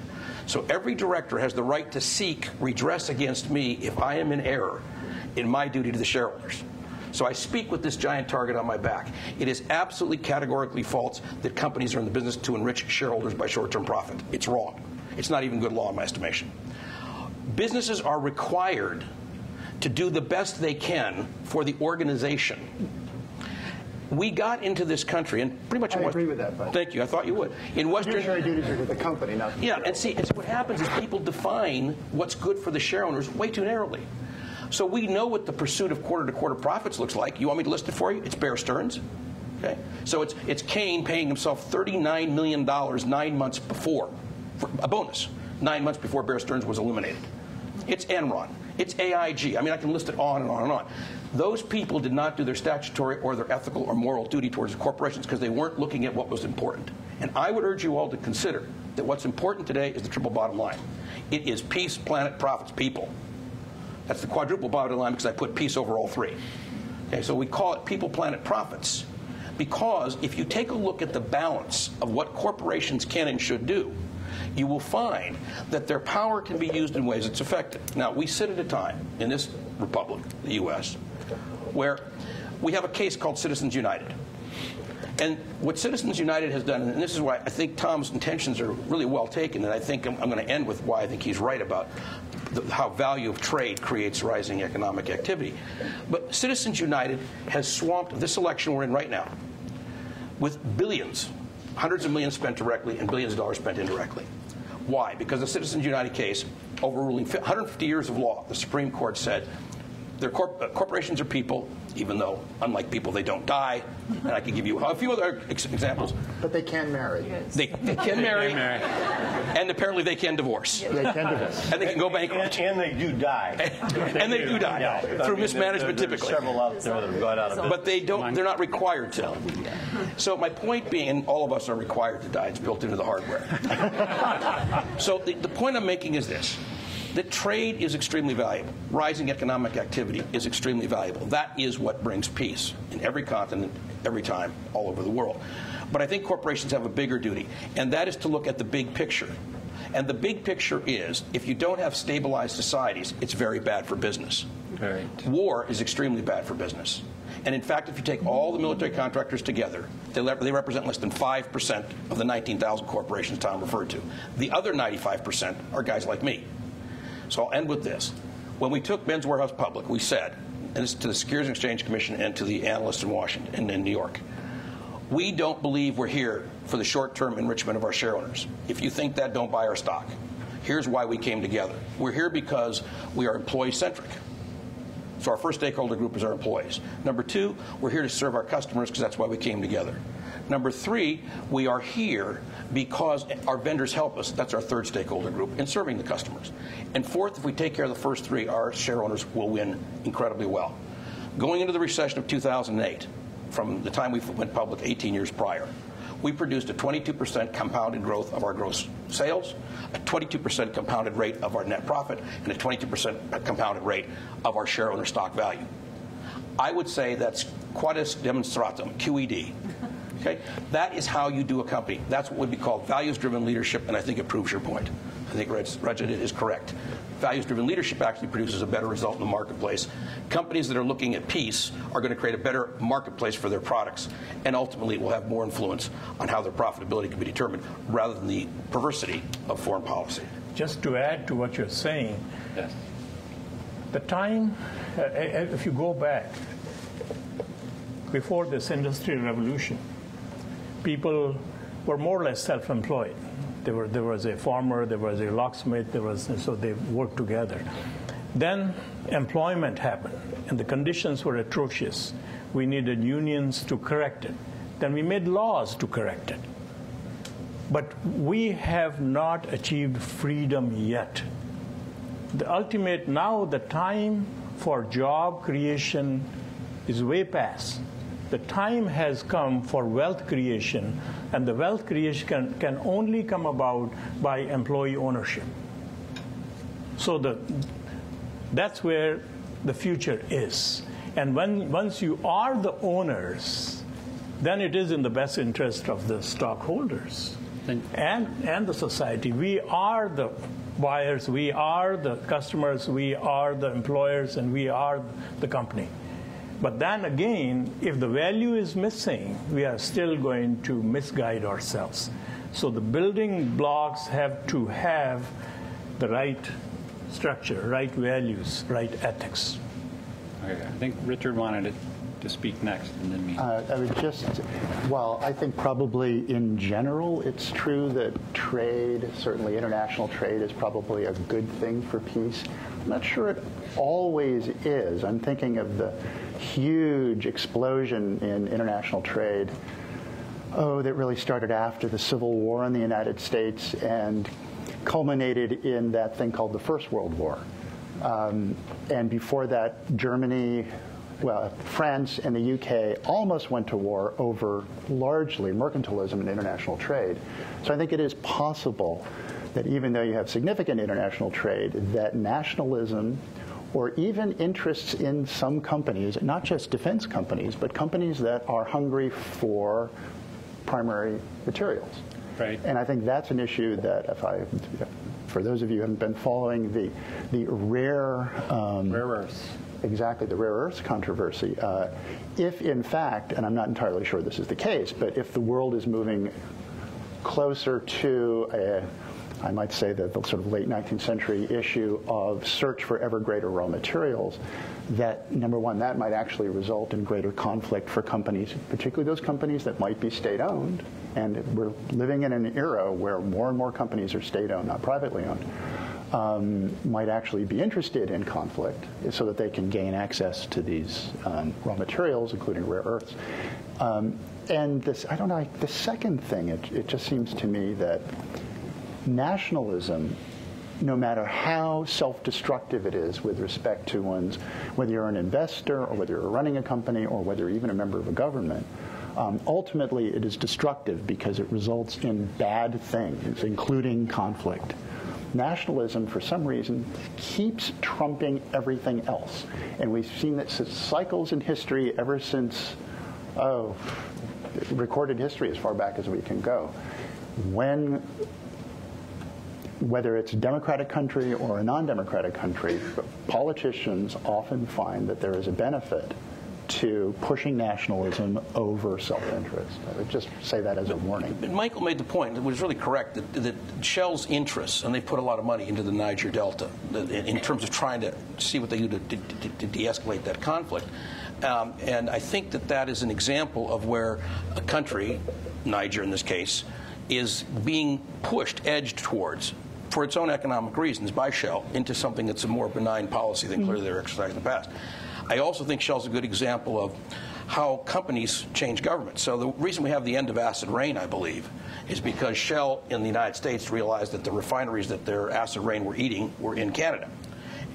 So every director has the right to seek redress against me if I am in error in my duty to the shareholders. So I speak with this giant target on my back. It is absolutely categorically false that companies are in the business to enrich shareholders by short-term profit. It's wrong. It's not even good law in my estimation. Businesses are required to do the best they can for the organization. We got into this country, and pretty much... I agree with that, but... Thank you. I thought you would. In Western... Fiduciary duties are to the company, not... Yeah, and see, what happens is people define what's good for the shareowners way too narrowly. So we know what the pursuit of quarter-to-quarter profits looks like. You want me to list it for you? It's Bear Stearns. Okay? So it's Kane paying himself $39 million 9 months before, for a bonus, 9 months before Bear Stearns was eliminated. It's Enron. It's AIG. I mean, I can list it on and on and on. Those people did not do their statutory or their ethical or moral duty towards the corporations because they weren't looking at what was important. And I would urge you all to consider that what's important today is the triple bottom line. It is peace, planet, profits, people. That's the quadruple bottom line because I put peace over all 3. Okay, so we call it people, planet, profits because if you take a look at the balance of what corporations can and should do, you will find that their power can be used in ways that's effective. Now, we sit at a time in this republic, the U.S., where we have a case called Citizens United. And what Citizens United has done, and this is why I think Tom's intentions are really well taken, and I think I'm going to end with why I think he's right about how value of trade creates rising economic activity. But Citizens United has swamped this election we're in right now with billions, hundreds of millions spent directly and billions of dollars spent indirectly. Why? Because the Citizens United case, overruling 150 years of law, the Supreme Court said corporations are people, even though, unlike people, they don't die. And I can give you a few other examples. But they can marry. Yes. They can marry, and apparently they can divorce. They can divorce. And they can go bankrupt. And they do die. And they do die. Through mismanagement, there's typically. Several out there that have gone out of business. But they're not required to. So my point being, and all of us are required to die. It's built into the hardware. So the point I'm making is this. That trade is extremely valuable. Rising economic activity is extremely valuable. That is what brings peace in every continent, every time, all over the world. But I think corporations have a bigger duty, and that is to look at the big picture. And the big picture is, if you don't have stabilized societies, it's very bad for business. Right. War is extremely bad for business. And in fact, if you take all the military contractors together, they represent less than 5% of the 19,000 corporations Tom referred to. The other 95% are guys like me. So I'll end with this. When we took Men's Warehouse public, we said, and it's to the Securities and Exchange Commission and to the analysts in Washington and in New York, we don't believe we're here for the short-term enrichment of our share owners. If you think that, don't buy our stock. Here's why we came together. We're here because we are employee-centric. So our first stakeholder group is our employees. Number two, we're here to serve our customers because that's why we came together. Number three, we are here because our vendors help us. That's our third stakeholder group in serving the customers. And fourth, if we take care of the first three, our share owners will win incredibly well. Going into the recession of 2008, from the time we went public 18 years prior, we produced a 22% compounded growth of our gross sales, a 22% compounded rate of our net profit, and a 22% compounded rate of our share owner stock value. I would say that's quadus demonstratum, QED. Okay? That is how you do a company. That's what would be called values-driven leadership, and I think it proves your point. I think Rajat is correct. Values-driven leadership actually produces a better result in the marketplace. Companies that are looking at peace are going to create a better marketplace for their products, and ultimately will have more influence on how their profitability can be determined, rather than the perversity of foreign policy. Just to add to what you're saying, Yes. the time, if you go back, before this industrial revolution, people were more or less self-employed. There was a farmer, there was a locksmith, so they worked together. Then employment happened, and the conditions were atrocious. We needed unions to correct it. Then we made laws to correct it. But we have not achieved freedom yet. The ultimate, now the time for job creation is way past. The time has come for wealth creation, and the wealth creation can only come about by employee ownership. So that's where the future is. And once you are the owners, then it is in the best interest of the stockholders and the society. We are the buyers, we are the customers, we are the employers, and we are the company. But then again, if the value is missing, we are still going to misguide ourselves. So the building blocks have to have the right structure, right values, right ethics. Okay, I think Richard wanted to speak next, and then me. I would I think probably in general it's true that trade, certainly international trade, is probably a good thing for peace. I'm not sure it always is. I'm thinking of the huge explosion in international trade, that really started after the Civil War in the United States and culminated in that thing called the First World War. And before that, Germany, France and the UK almost went to war over largely mercantilism and international trade. So I think it is possible that even though you have significant international trade, that nationalism or even interests in some companies, not just defense companies, but companies that are hungry for primary materials. Right. And I think that's an issue that for those of you who haven't been following the rare earths. Exactly, the rare earths controversy. If in fact, and I'm not entirely sure this is the case, but if the world is moving closer to I might say that the sort of late 19th century issue of search for ever greater raw materials, that, number one, that might actually result in greater conflict for companies, particularly those companies that might be state-owned. And we're living in an era where more and more companies are state-owned, not privately owned, might actually be interested in conflict so that they can gain access to these raw materials, including rare earths. And this, I don't know, the second thing, it just seems to me that nationalism, no matter how self-destructive it is with respect to whether you're an investor or whether you're running a company or whether you're even a member of a government, ultimately it is destructive because it results in bad things, including conflict. Nationalism, for some reason, keeps trumping everything else. And we've seen that cycles in history ever since, recorded history as far back as we can go. Whether it's a democratic country or a non-democratic country, politicians often find that there is a benefit to pushing nationalism over self-interest. I would just say that as a warning. Michael made the point, it was really correct, that Shell's interests, and they put a lot of money into the Niger Delta in terms of trying to see what they do to de-escalate that conflict. And I think that is an example of where a country, Niger in this case, is being pushed, edged towards, for its own economic reasons, by Shell, into something that's a more benign policy than clearly they're exercising in the past. I also think Shell's a good example of how companies change government. So the reason we have the end of acid rain, I believe, is because Shell in the United States realized that the refineries that their acid rain were eating were in Canada.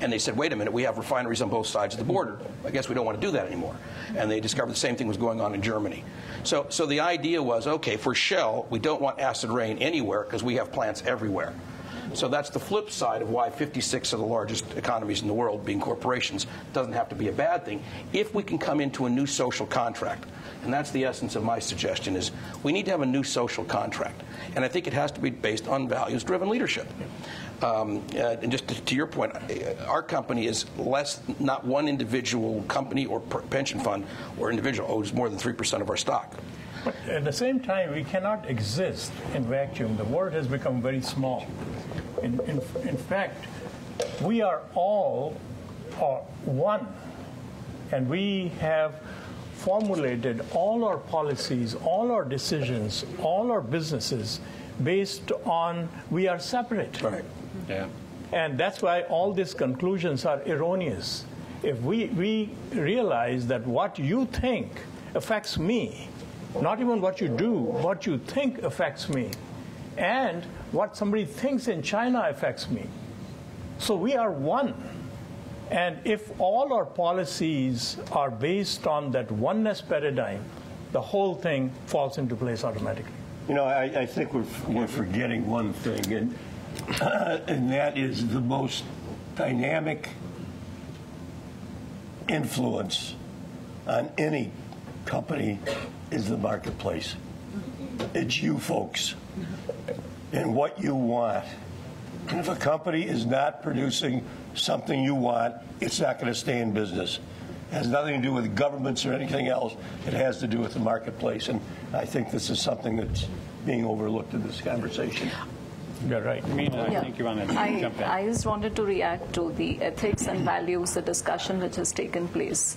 And they said, wait a minute, we have refineries on both sides of the border. I guess we don't want to do that anymore. And they discovered the same thing was going on in Germany. So the idea was, okay, for Shell, we don't want acid rain anywhere because we have plants everywhere. So that's the flip side of why 56 of the largest economies in the world, being corporations, doesn't have to be a bad thing if we can come into a new social contract. And that's the essence of my suggestion, is we need to have a new social contract. And I think it has to be based on values-driven leadership. And just to your point, our company is not one individual company or pension fund or individual owes more than 3% of our stock. But at the same time, we cannot exist in vacuum. The world has become very small. In fact, we are all one, and we have formulated all our policies, all our decisions, all our businesses based on we are separate. Right. Yeah. And that's why all these conclusions are erroneous. If we realize that what you think affects me, not even what you do, what you think affects me, and what somebody thinks in China affects me. So we are one. And if all our policies are based on that oneness paradigm, the whole thing falls into place automatically. You know, I think we're forgetting one thing, and that is the most dynamic influence on any company is the marketplace. It's you folks and what you want. And if a company is not producing something you want, it's not going to stay in business. It has nothing to do with governments or anything else. It has to do with the marketplace. And I think this is something that's being overlooked in this conversation. You're right. Mina, I think you want to jump in. I just wanted to react to the ethics and values, the discussion which has taken place.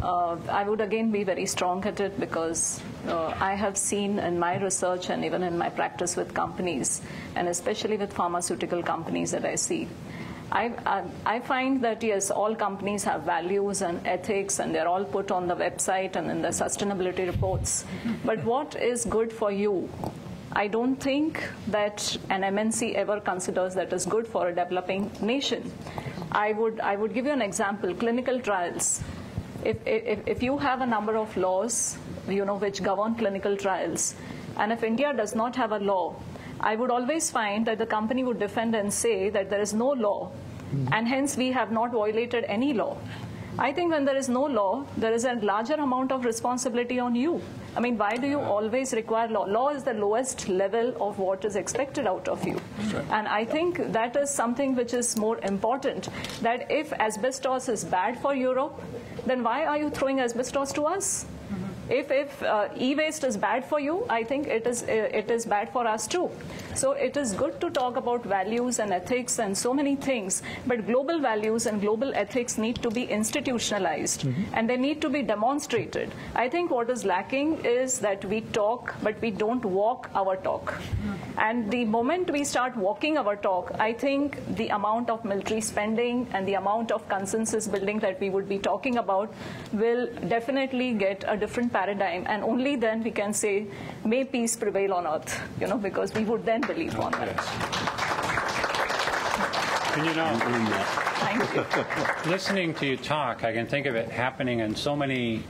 I would again be very strong at it because I have seen in my research and even in my practice with companies, and especially with pharmaceutical companies that I see, I find that, yes, all companies have values and ethics, and they're all put on the website and in the sustainability reports. But what is good for you? I don't think that an MNC ever considers that is good for a developing nation. I would give you an example, clinical trials. If you have a number of laws, which govern clinical trials, and if India does not have a law, I would always find that the company would defend and say that there is no law, and hence we have not violated any law. I think when there is no law, there is a larger amount of responsibility on you. I mean, why do you always require law? Law is the lowest level of what is expected out of you. Right. And I think that is something which is more important, that if asbestos is bad for Europe, then why are you throwing asbestos to us? If e-waste is bad for you, I think it is bad for us too. So it is good to talk about values and ethics and so many things, but global values and global ethics need to be institutionalized, and they need to be demonstrated. I think what is lacking is that we talk, but we don't walk our talk. And the moment we start walking our talk, I think the amount of military spending and the amount of consensus building that we would be talking about will definitely get a different paradigm, and only then we can say, may peace prevail on earth, because we would then believe on that. And Thank you. Listening to you talk, I can think of it happening in so many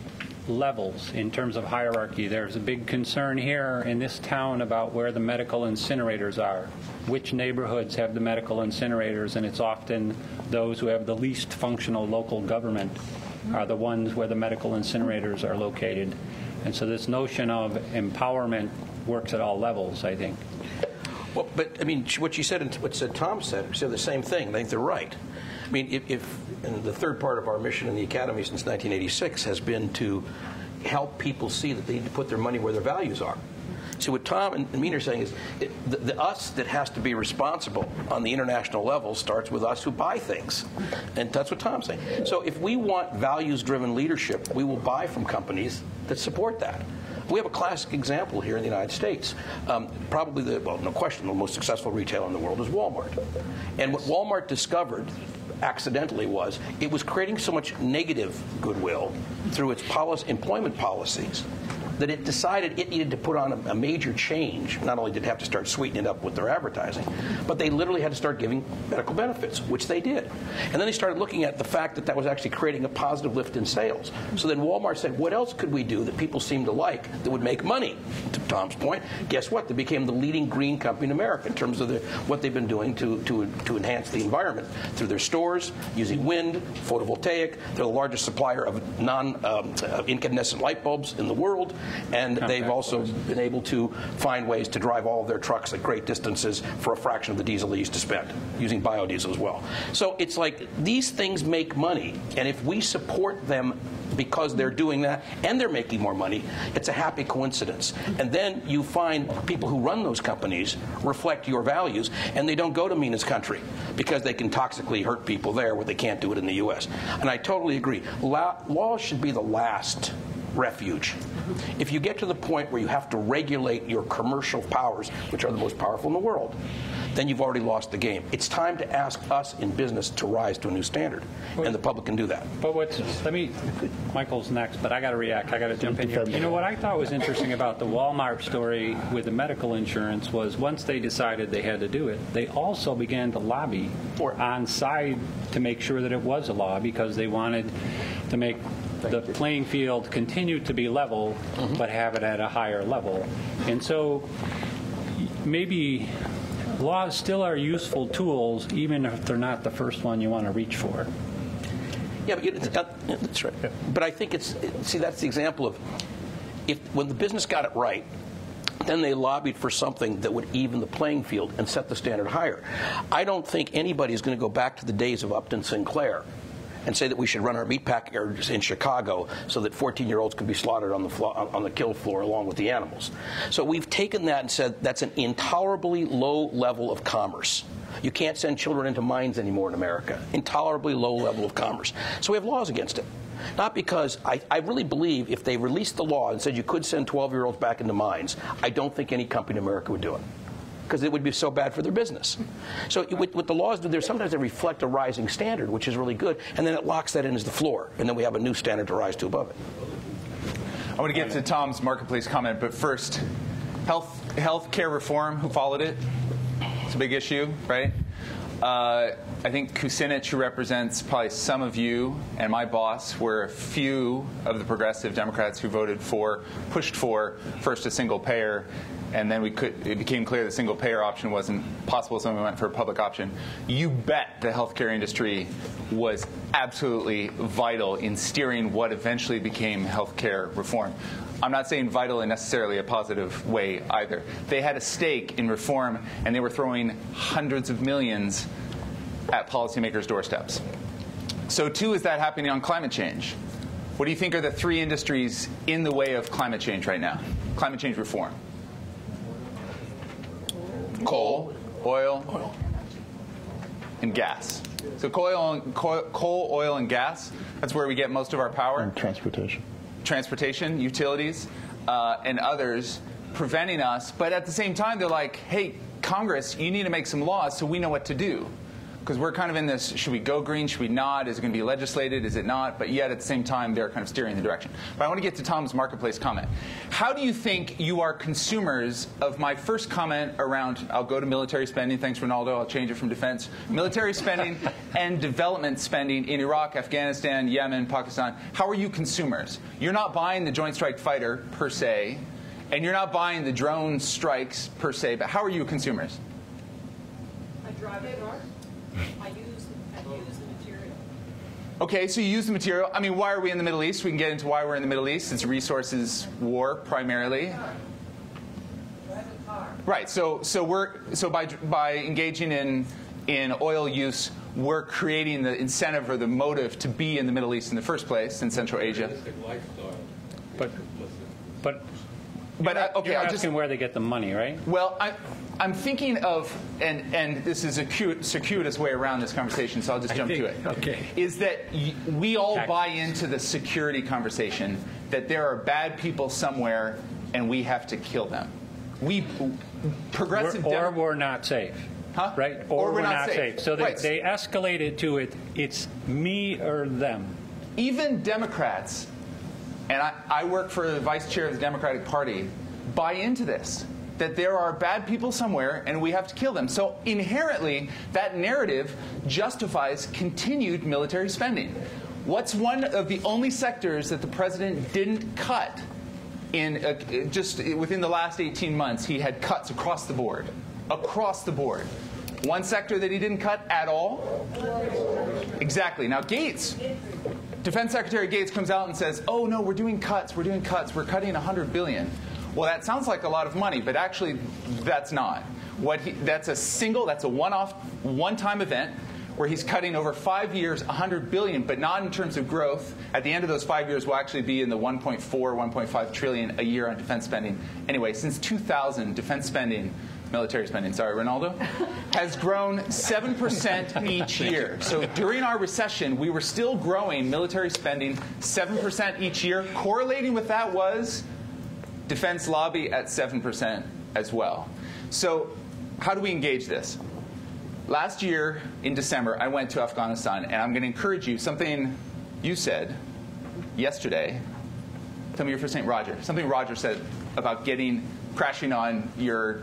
levels in terms of hierarchy. There's a big concern here in this town about where the medical incinerators are, which neighborhoods have the medical incinerators, and it's often those who have the least functional local government are the ones where the medical incinerators are located. And so this notion of empowerment works at all levels, I think. Well, but I mean, what you said and what Tom said the same thing. I think they're right. I mean, and the third part of our mission in the Academy since 1986 has been to help people see that they need to put their money where their values are. So what Tom and Mina are saying is the us that has to be responsible on the international level starts with us who buy things. And that's what Tom's saying. So if we want values-driven leadership, we will buy from companies that support that. We have a classic example here in the United States. Probably, no question, the most successful retailer in the world is Walmart. And what Walmart discovered accidentally was it was creating so much negative goodwill through its employment policies that it decided it needed to put on a major change. Not only did it have to start sweetening it up with their advertising, but they literally had to start giving medical benefits, which they did. And then they started looking at the fact that that was actually creating a positive lift in sales. So then Walmart said, what else could we do that people seem to like that would make money? To Tom's point, guess what? They became the leading green company in America in terms of what they've been doing to enhance the environment through their stores, using wind, photovoltaic. They're the largest supplier of incandescent light bulbs in the world. And they've also been able to find ways to drive all of their trucks at great distances for a fraction of the diesel they used to spend, using biodiesel as well. So it's like these things make money, and if we support them because they're doing that and they're making more money, it's a happy coincidence. And then you find people who run those companies reflect your values, and they don't go to Mina's country because they can toxically hurt people there where they can't do it in the U.S. And I totally agree. Law should be the last refuge. If you get to the point where you have to regulate your commercial powers, which are the most powerful in the world, then you've already lost the game. It's time to ask us in business to rise to a new standard, and the public can do that. But Michael's next, but I got to react. I got to jump in here. You know what I thought was interesting about the Walmart story with the medical insurance was once they decided they had to do it, they also began to lobby on side to make sure that it was a law because they wanted to make the playing field continue to be level, but have it at a higher level. And so maybe laws still are useful tools, even if they're not the first one you want to reach for. Yeah, but that's right. But I think that's the example of when the business got it right, then they lobbied for something that would even the playing field and set the standard higher. I don't think anybody is going to go back to the days of Upton Sinclair and say that we should run our meatpackers in Chicago so that 14-year-olds could be slaughtered on the kill floor along with the animals. So we've taken that and said that's an intolerably low level of commerce. You can't send children into mines anymore in America. Intolerably low level of commerce. So we have laws against it. Not because I really believe if they released the law and said you could send 12-year-olds back into mines, I don't think any company in America would do it, because it would be so bad for their business. So what the laws do, sometimes they reflect a rising standard, which is really good, and then it locks that in as the floor, and then we have a new standard to rise to above it. I want to get to Tom's marketplace comment, but first, health care reform, who followed it? It's a big issue, right? I think Kucinich, who represents probably some of you, and my boss were a few of the progressive Democrats who pushed for first a single payer, and then it became clear the single payer option wasn't possible, so we went for a public option. You bet the healthcare industry was absolutely vital in steering what eventually became healthcare reform. I'm not saying vital in necessarily a positive way either. They had a stake in reform, and they were throwing hundreds of millions at policymakers' doorsteps. So too is that happening on climate change. What do you think are the three industries in the way of climate change right now? Climate change reform. Coal, oil, and gas. So coal, oil, and gas, that's where we get most of our power. And transportation, utilities, and others preventing us. But at the same time, they're like, hey, Congress, you need to make some laws so we know what to do. Because we're kind of in this, should we go green, should we not? Is it going to be legislated, is it not? But yet at the same time, they're kind of steering the direction. But I want to get to Tom's marketplace comment. How do you think you are consumers of my first comment around, I'll go to military spending, thanks Ronaldo, I'll change it from defense, military spending and development spending in Iraq, Afghanistan, Yemen, Pakistan. How are you consumers? You're not buying the Joint Strike Fighter per se, and you're not buying the drone strikes per se, but how are you consumers? I drive a car. I use the material. Okay, so you use the material. I mean, why are we in the Middle East? We can get into why we're in the Middle East. It's resources war primarily. Drive a car. Right. So by engaging in oil use, we're creating the incentive or the motive to be in the Middle East in the first place, in Central Asia. But okay, you're I'll asking where they get the money, right? Well, I'm thinking of, and this is a circuitous way around this conversation, so I'll just jump to it. Okay. Is that we all buy into the security conversation that there are bad people somewhere and we have to kill them. Or we're not safe. Huh? Right? Or we're not safe. So Right. they escalate it to it's me or them. Even Democrats, and I work for the vice chair of the Democratic Party, buy into this, that there are bad people somewhere and we have to kill them. So inherently, that narrative justifies continued military spending. What's one of the only sectors that the president didn't cut in just within the last 18 months? He had cuts across the board. Across the board. One sector that he didn't cut at all? Exactly. Now, Gates, Defense Secretary Gates comes out and says, oh, no, we're doing cuts. We're cutting $100 billion. Well, that sounds like a lot of money, but actually that's not. That's a one-off, one-time event where he's cutting over 5 years $100 billion, but not in terms of growth. At the end of those 5 years, we'll actually be in the 1.5 trillion a year on defense spending. Anyway, since 2000, defense spending, military spending, sorry, Ronaldo, has grown 7% each year. So during our recession, we were still growing military spending 7% each year. Correlating with that was defense lobby at 7% as well. So how do we engage this? Last year in December, I went to Afghanistan, and I'm going to encourage you, something you said yesterday. Tell me your first name, Roger. Something Roger said about crashing on your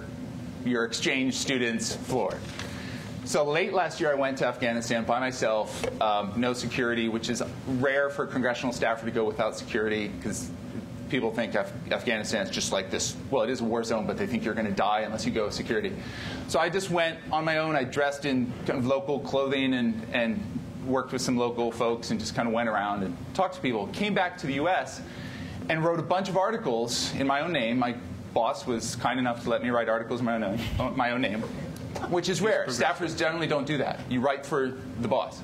exchange student's floor. So late last year, I went to Afghanistan by myself, no security, which is rare for a congressional staffer to go without security, because people think Afghanistan is just like this. Well, it is a war zone, but they think you're going to die unless you go with security. So I just went on my own. I dressed in kind of local clothing and worked with some local folks and just kind of went around and talked to people. Came back to the U.S. and wrote a bunch of articles in my own name. My boss was kind enough to let me write articles in my own name, which is rare. Staffers generally don't do that. You write for the boss.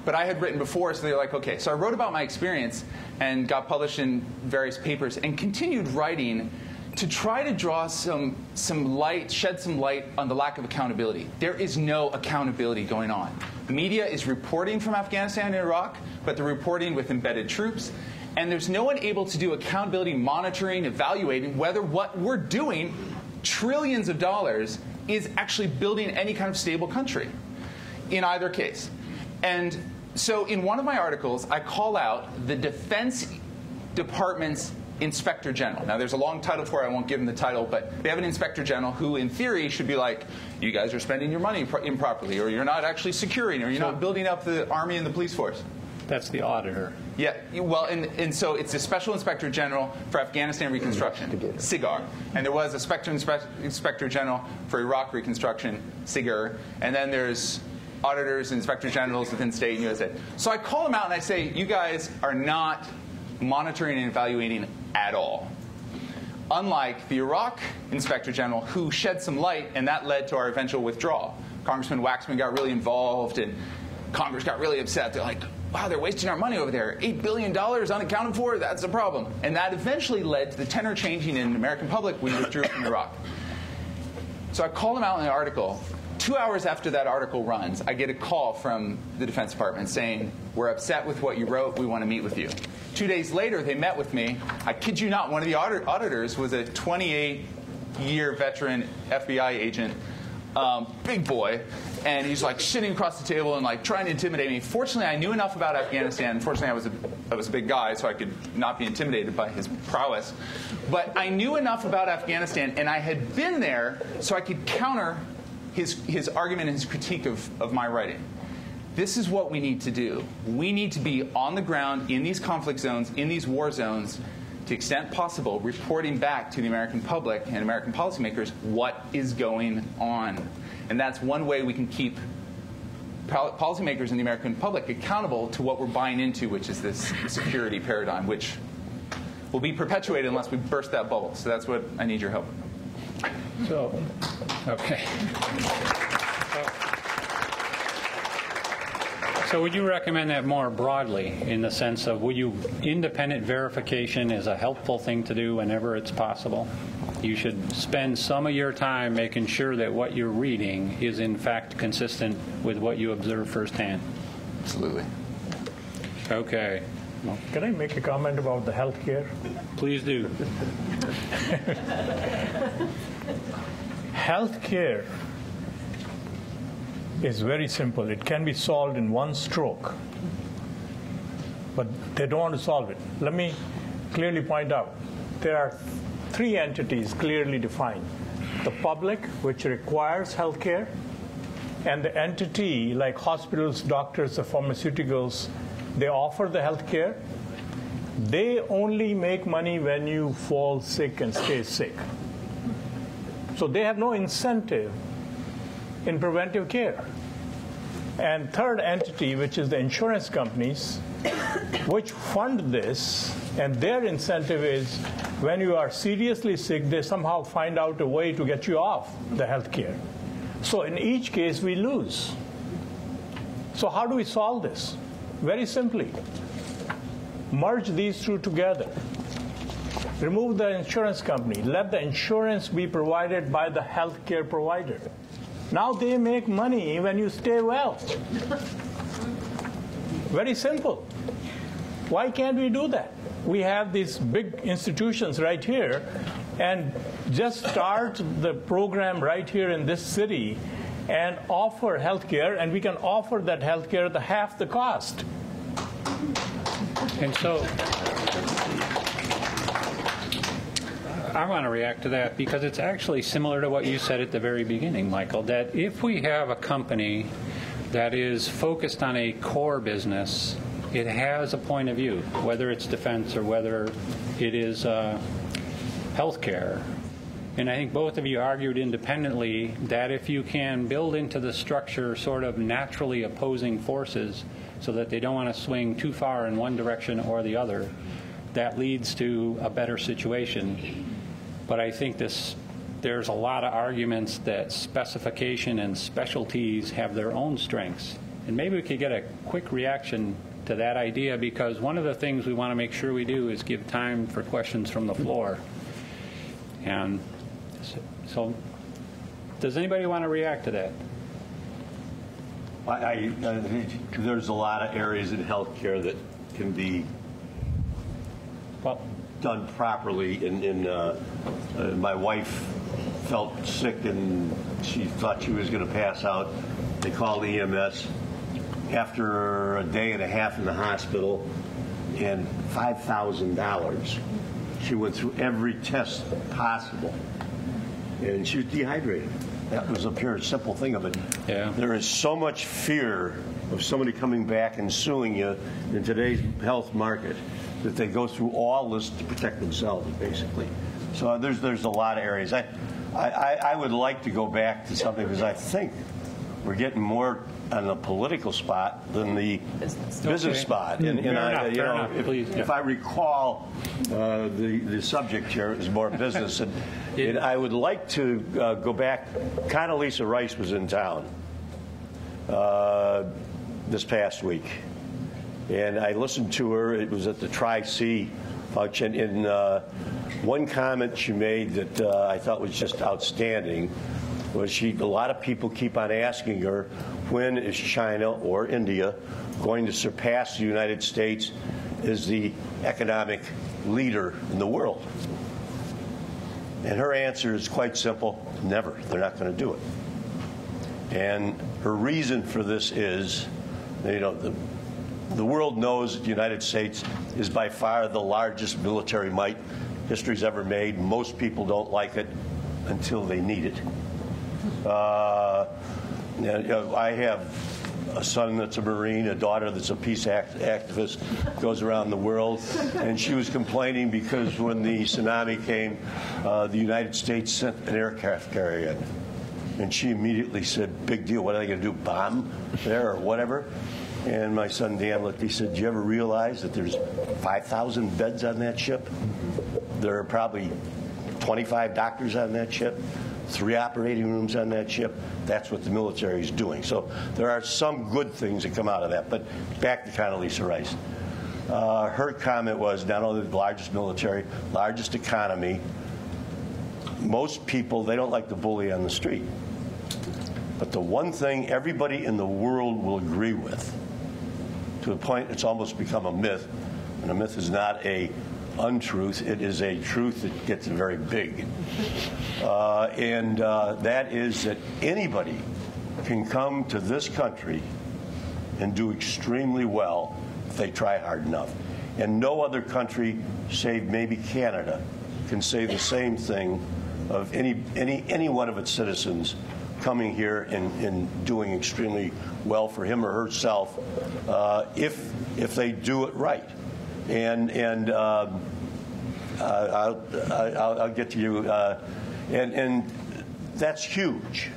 But I had written before, so they were like, okay. So I wrote about my experience and got published in various papers and continued writing to try to draw some light, shed some light on the lack of accountability. There is no accountability going on. The media is reporting from Afghanistan and Iraq, but they're reporting with embedded troops. And there's no one able to do accountability monitoring, evaluating whether what we're doing, trillions of dollars, is actually building any kind of stable country in either case. And so in one of my articles, I call out the Defense Department's Inspector General. Now, there's a long title for it. I won't give him the title, but they have an Inspector General who, in theory, should be like, you guys are spending your money improperly, or you're not actually securing, or you're not building up the Army and the police force. That's the auditor. Yeah, well, and so it's a Special Inspector General for Afghanistan Reconstruction, SIGAR. And there was a Special Inspector General for Iraq Reconstruction, SIGAR. And then there's auditors and inspector generals within state and USA. So I call them out and I say, you guys are not monitoring and evaluating at all. Unlike the Iraq Inspector General, who shed some light, and that led to our eventual withdrawal. Congressman Waxman got really involved, and Congress got really upset. They're like, wow, they're wasting our money over there. $8 billion unaccounted for? That's a problem. And that eventually led to the tenor changing in the American public. We withdrew from Iraq. So I call them out in the article. 2 hours after that article runs, I get a call from the Defense Department saying, we're upset with what you wrote. We want to meet with you. 2 days later, they met with me. I kid you not, one of the auditors was a 28-year veteran FBI agent, big boy. And he's like sitting across the table and like trying to intimidate me. Fortunately, I knew enough about Afghanistan. Fortunately, I was a big guy, so I could not be intimidated by his prowess. But I knew enough about Afghanistan, and I had been there so I could counter his argument and his critique of my writing. This is what we need to do. We need to be on the ground in these conflict zones, in these war zones, to the extent possible, reporting back to the American public and American policymakers what is going on. And that's one way we can keep policymakers and the American public accountable to what we're buying into, which is this security paradigm, which will be perpetuated unless we burst that bubble. So that's what I need your help. So, okay. So would you recommend that more broadly in the sense of independent verification is a helpful thing to do whenever it's possible? You should spend some of your time making sure that what you're reading is in fact consistent with what you observe firsthand. Absolutely. Okay. Can I make a comment about the healthcare? Please do. Healthcare is very simple. It can be solved in one stroke, but they don't want to solve it. Let me clearly point out, there are three entities clearly defined. The public, which requires healthcare, and the entity like hospitals, doctors, or pharmaceuticals, they offer the healthcare. They only make money when you fall sick and stay sick. So they have no incentive in preventive care. And third entity, which is the insurance companies, which fund this, and their incentive is when you are seriously sick, they somehow find out a way to get you off the health care. So in each case, we lose. So how do we solve this? Very simply, merge these two together. Remove the insurance company. Let the insurance be provided by the healthcare provider. Now they make money when you stay well. Very simple. Why can't we do that? We have these big institutions right here, and just start the program right here in this city and offer healthcare, and we can offer that healthcare at half the cost. And so I want to react to that because it's actually similar to what you said at the very beginning, Michael, that if we have a company that is focused on a core business, it has a point of view, whether it's defense or whether it is healthcare. And I think both of you argued independently that if you can build into the structure sort of naturally opposing forces so that they don't want to swing too far in one direction or the other, that leads to a better situation. But I think there's a lot of arguments that specification and specialties have their own strengths. And maybe we could get a quick reaction to that idea, because one of the things we want to make sure we do is give time for questions from the floor. And so does anybody want to react to that? I think there's a lot of areas in healthcare that can be done properly. My wife felt sick and she thought she was going to pass out. They called EMS. After a day and a half in the hospital and $5,000, she went through every test possible, and she was dehydrated. That was a pure simple thing of it. Yeah. There is so much fear of somebody coming back and suing you in today's health market that they go through all this to protect themselves, basically. So there's a lot of areas. I would like to go back to something, because I think we're getting more on the political spot than the business spot. And if I recall, the subject here is more business. And I would like to go back. Condoleezza Rice was in town this past week, and I listened to her. It was at the Tri-C function, and one comment she made that I thought was just outstanding was a lot of people keep on asking her, when is China or India going to surpass the United States as the economic leader in the world? And her answer is quite simple: never. They're not going to do it. And her reason for this is, the world knows that the United States is by far the largest military might history's ever made. Most people don't like it until they need it. I have a son that's a Marine, a daughter that's a peace activist, goes around the world, and she was complaining because when the tsunami came, the United States sent an aircraft carrier in. And she immediately said, big deal, what are they going to do, bomb there or whatever? And my son Dan looked, he said, do you ever realize that there's 5,000 beds on that ship? There are probably 25 doctors on that ship. 3 operating rooms on that ship. That's what the military is doing. So there are some good things that come out of that. But back to Condoleezza Rice. Her comment was not only the largest military, largest economy. Most people, they don't like the bully on the street. But the one thing everybody in the world will agree with, to the point it's almost become a myth, and a myth is not a untruth, it is a truth that gets very big. And that is that anybody can come to this country and do extremely well if they try hard enough. And no other country, save maybe Canada, can say the same thing of any one of its citizens coming here and doing extremely well for him or herself if they do it right. And I'll get to you. And that's huge.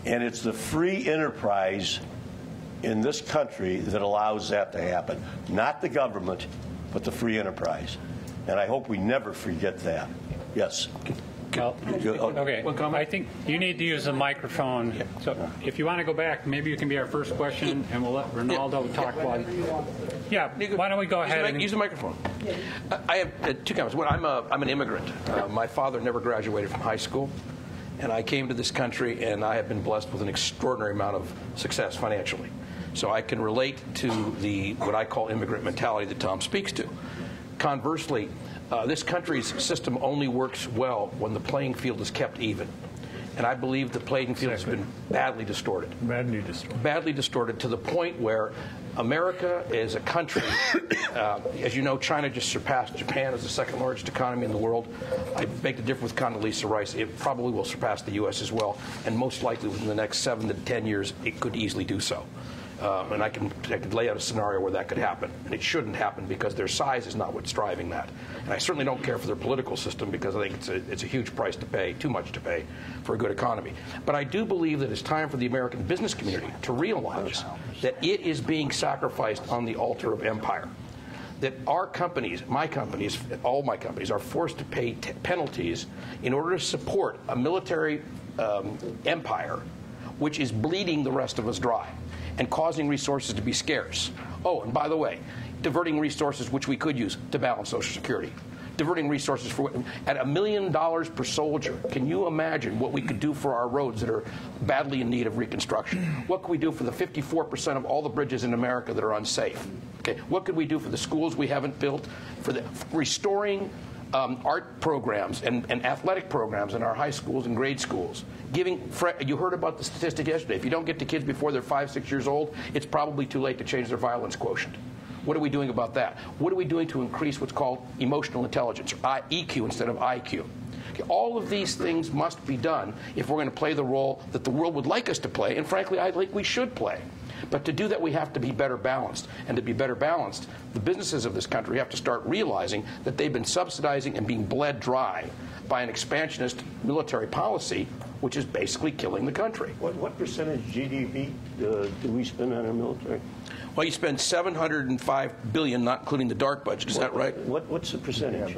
And it's the free enterprise in this country that allows that to happen. Not the government, but the free enterprise. And I hope we never forget that. Yes. Well, okay. I think you need to use the microphone. So if you want to go back, maybe you can be our first question, and we'll let Ronaldo talk while. Yeah. Why don't we go ahead and use the microphone? I have 2 comments. One, I'm an immigrant. My father never graduated from high school, and I came to this country, and I have been blessed with an extraordinary amount of success financially. So I can relate to what I call immigrant mentality that Tom speaks to. Conversely, this country's system only works well when the playing field is kept even. And I believe the playing field has been badly distorted. Badly distorted. Badly distorted to the point where America is a country, as you know, China just surpassed Japan as the 2nd largest economy in the world. I beg to differ with Condoleezza Rice. It probably will surpass the U.S. as well, and most likely within the next 7 to 10 years, it could easily do so. And I could lay out a scenario where that could happen. And it shouldn't happen because their size is not what's driving that. And I certainly don't care for their political system because I think it's a huge price to pay, too much to pay, for a good economy. But I do believe that it's time for the American business community to realize that it is being sacrificed on the altar of empire. That our companies, my companies, all my companies, are forced to pay penalties in order to support a military empire which is bleeding the rest of us dry and causing resources to be scarce. Oh, and by the way, diverting resources which we could use to balance Social Security. Diverting resources at $1 million per soldier. Can you imagine what we could do for our roads that are badly in need of reconstruction? What could we do for the 54% of all the bridges in America that are unsafe? Okay, what could we do for the schools we haven't built? For restoring art programs and athletic programs in our high schools and grade schools. You heard about the statistic yesterday. If you don't get to kids before they're 5, 6 years old, it's probably too late to change their violence quotient. What are we doing about that? What are we doing to increase what's called emotional intelligence, or EQ instead of IQ? Okay, all of these things must be done if we're going to play the role that the world would like us to play, and frankly, I think we should play. But to do that, we have to be better balanced. And to be better balanced, the businesses of this country have to start realizing that they've been subsidizing and being bled dry by an expansionist military policy, which is basically killing the country. What percentage GDP do we spend on our military? Well, you spend $705 billion, not including the dark budget. Is that right? What's the percentage?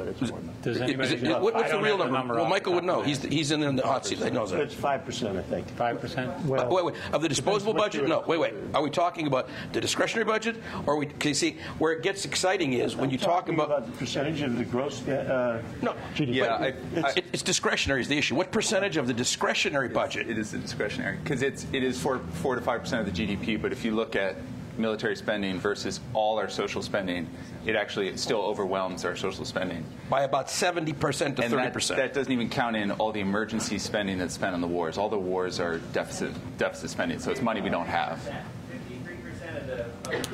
Does anybody know? What's the real number? Well, Michael would know. He's in the hot seat. He knows that. It's 5%, I think. 5%? Wait. Of the disposable budget? No. Wait. Are we talking about the discretionary budget? Or are we? Can you see where it gets exciting is when you talk about the percentage of the gross. No. GDP. Yeah, it's discretionary is the issue. What percentage of the discretionary budget? It is the discretionary because it is 4 to 5% of the GDP. But if you look at military spending versus all our social spending, it actually still overwhelms our social spending by about 70% to 30%. That doesn't even count in all the emergency spending that's spent on the wars. All the wars are deficit spending, so it's money we don't have. 53% of the